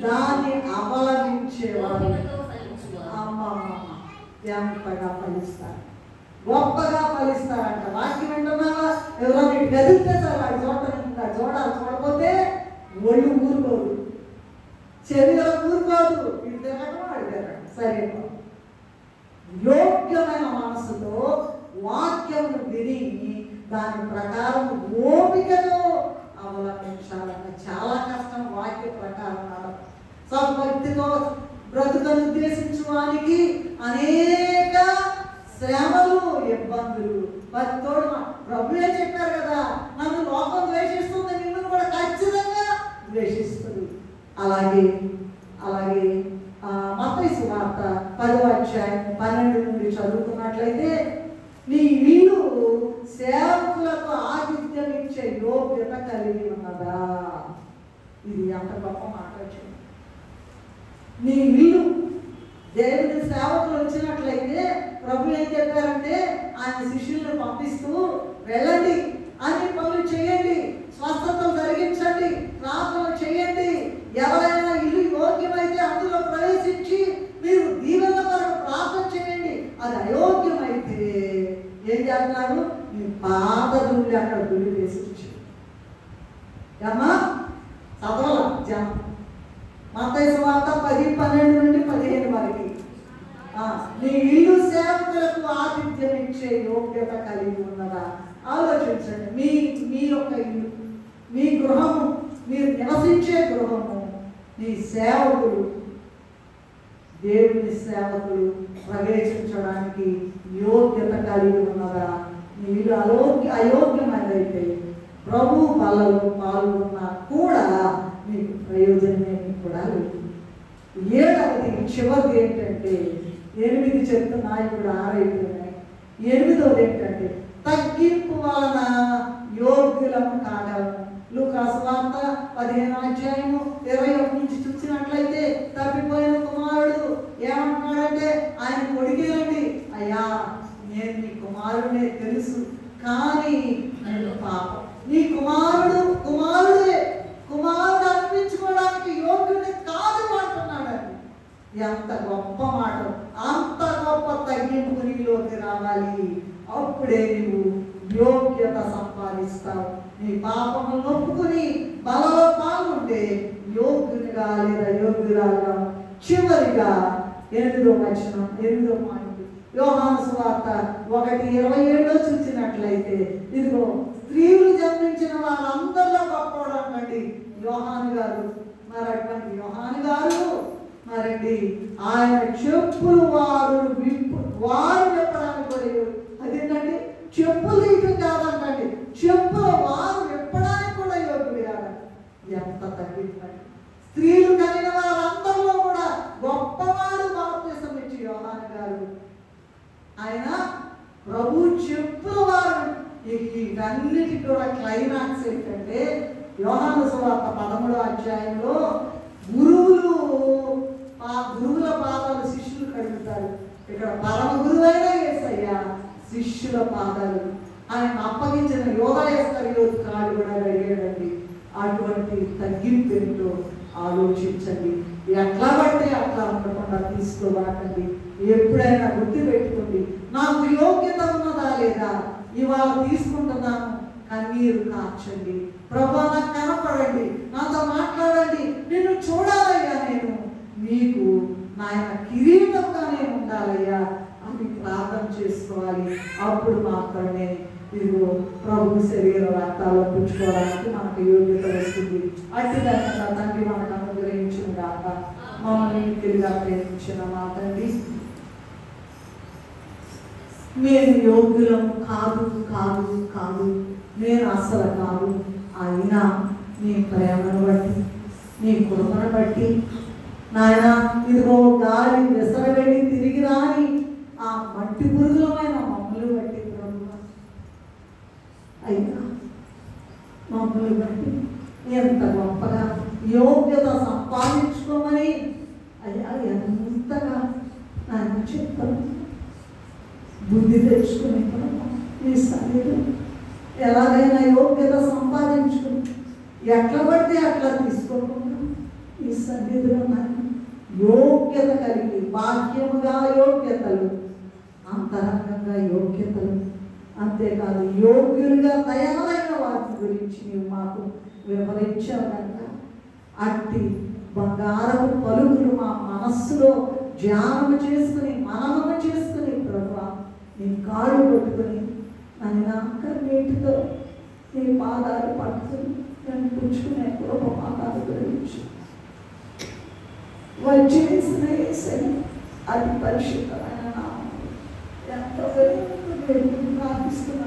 దాన్ని అవలంబించేవారు ఎంతగా ఫలిస్తారు, గొప్పగా ఫలిస్తారంట. వాక్యం వింటున్నావా? ఎవరో నీకు గదిలితే సార్ వాడు చూడాలి, చూడకపోతే ఒళ్ళు ఊరుకోదు, శరీరం ఊరుకోదు, ఇటు తిరగడం వాడు తిరగడం సరే. యోగ్యమైన మనసుతో వాక్యమును విని దాని ప్రకారం ఓపికతో అవలంబించాలంట. చాలా కష్టం వాక్య ప్రకారం. సద్భక్తితో బ్రతుకను ఉద్దేశించడానికి అనేక శ్రమలు, ఇబ్బందులు, తోడు ప్రభువే చెప్పారు కదా, నన్ను లోకం ద్వేషిస్తుంది, నిన్ను కూడా ఖచ్చితంగా ద్వేషిస్తుంది. అలాగే మత్తయి సువార్త 10:12 నుండి చదువుకున్నట్లయితే, నీ ఇల్లు సేవకులకు ఆతిథ్యం ఇచ్చే యోగ్యత కలిగి ఉన్నదా? ఇది అంత గొప్ప మాట వచ్చింది. నీ ఇల్లు దేవుని సేవకులు వచ్చినట్లయితే ప్రభు ఏం చెప్పారంటే, ఆయన శిష్యులను పంపిస్తూ వెళ్ళండి, అన్ని పనులు చేయండి, స్వస్థతలు జరిగించండి, ప్రార్థనలు చేయండి, ఎవరైనా ఇల్లు యోగ్యమైతే అందులో ప్రవేశించి మీరు దీవెన కొరకు ప్రార్థన చేయండి. అది అయోగ్యమైతే ఏం చేస్తున్నారు? మీ పాత దుండి అక్కడ గుడి వేసి అమ్మా చదవాల జనం. మత్తయి సువార్త 10:12 నుండి 15 వరకు. నీ ఇల్లు సేవకులకు ఆతిథ్యం ఇచ్చే యోగ్యత కలిగి ఉన్నదా? ఆలోచించండి. మీ యొక్క ఇల్లు, మీ గృహము, మీరు నివసించే గృహము, నీ సేవకులు, దేవుని సేవకులు ప్రవేశించడానికి యోగ్యత కలిగి ఉన్నదా? నీ ఇల్లు అయోగ్యమైనదైతే ప్రభు బలలో పాల్గొన్నా కూడా మీకు ప్రయోజనమేమి కూడా లేదు. 7వది చివరిది ఏంటంటే, 8 చెప్తున్నా, ఇప్పుడు 6 అయిపోయినాయి. 8వది ఏంటంటే, తగ్గింపు వలన యోగ్యులను కాగలము. లూకా సువార్త 15:21 నుంచి చూసినట్లయితే, తప్పిపోయిన కుమారుడు ఏమంటున్నాడంటే, ఆయన కొడికేయండి, అయ్యా నేను నీ కుమారుడే తెలుసు, కానీ నేను పాపం, నీ కుమారుడు అనిపించుకోవడానికి యోగ్యుడే కాదు అంటున్నాడు. ఎంత గొప్ప మాట! అంత గొప్ప తగ్గింపు నీలోకి రావాలి. అప్పుడే నీవు యోగ్యత సంపాదిస్తావు. నీ పాపము నొప్పుకుని బలలో పాల్గొంటే యోగ్యునిగా లేదా యోగ్యురాలుగా. చివరిగా 8వ వచనం, 8వ పాయింట్, యోహాను సువార్త 1:27 చూసినట్లయితే, ఇదిగో స్త్రీలు జన్మించిన వారందరిలో గొప్పవాడు అంటండి యోహాను గారు. మరి అటువంటి యోహాను గారు మరండి ఆయన చెప్పులు వారు విప్పడానికి కూడా, అదేంటండి చెప్పులు తీయటం కాదంటండి, చెప్పులు వారు విప్పడానికి కూడా యోగ్యుడు కాదండి. ఎంత తగ్గిందండి! స్త్రీలు కలిగిన వారందరిలో కూడా గొప్పవాడు బాప్తిసం ఇచ్చి యోహాను గారు. ఆయన ప్రభు చెప్పుల వారు. వీటన్నిటికీ కూడా క్లైమాక్స్ ఏంటంటే, యోహాను సువార్త 13వ అధ్యాయంలో గురువుల పాదాలు శిష్యులు కడుగుతారు. ఇక్కడ పరమ గురువైన యేసయ్య శిష్యుల పాదాలు ఆయన అప్పగించిన యోధా ఇస్కరియోతు కాళ్ళు కూడా అడిగాడండి. అటువంటి తగ్గింపు ఏంటో ఆలోచించండి. ఎట్లా పడితే అట్లా ఉండకుండా తీసుకోవాలండి. ఎప్పుడైనా గుర్తు పెట్టుకోండి, నాకు యోగ్యత ఉన్నదా లేదా, ఇవాళ తీసుకుంటున్నాను, కన్నీరు కార్చండి. ప్రభు నాకు కనపడండి, నాతో మాట్లాడండి, నిన్ను చూడాలయ్యా, నేను నీకు నాయన కిరీటంగా నేను ఉండాలయ్యా అని ప్రార్థన చేసుకోవాలి. అప్పుడు మాత్రమే ఇదిగో ప్రభు శరీర రక్తాలు పుచ్చుకోవడానికి మనకు యోగ్యత వస్తుంది. అట్టి దాకా తండ్రి మనకు అనుగ్రహించిన గాక. మమ్మల్ని తిరిగా ప్రేమించిన మా తండ్రి, మేము యోగ్యులము కాదు కాదు కాదు, నేను అస్సలు కాదు. అయినా నీ ప్రేమను బట్టి, నీ కృపను బట్టి నాయన, ఇదిగో గాలి విసరబెట్టి తిరిగి రాని ఆ మట్టి పురుగులమైన మమ్మల్ని బట్టి ప్రభు, అయినా మమ్మల్ని బట్టి ఎంత గొప్పగా యోగ్యత సంపాదించుకోమని అయ్యా ఎంతగా నాకు చెప్తాను. బుద్ధి తెచ్చుకుని ఈ సన్నిధిలో ఎలాగైనా యోగ్యత సంపాదించుకుని ఎట్లా పడితే అట్లా తీసుకోకుండా ఈ సన్నిధిలో యోగ్యత కలిగి, బాహ్యముగా యోగ్యతలు, అంతరంగంగా యోగ్యతలు, అంతేకాదు యోగ్యులుగా తయారైన వాటి గురించి నీవు మాకు వివరించావు కనుక అట్టి బంగారపు పలుకులు మా మనస్సులో ధ్యానం చేసుకుని, మననం చేసుకుని ప్రభువా నీ కాళ్ళు పట్టుకుని ఆయన కన్నీటితో నీ పాదాలు పట్టుకుని నేను పుచ్చుకునే కృప పాదాలు గురించి వచ్చేసిన యేసయ్య అతి పరిశుద్ధమైన నామములో ఎంతో ప్రార్థిస్తున్నాను.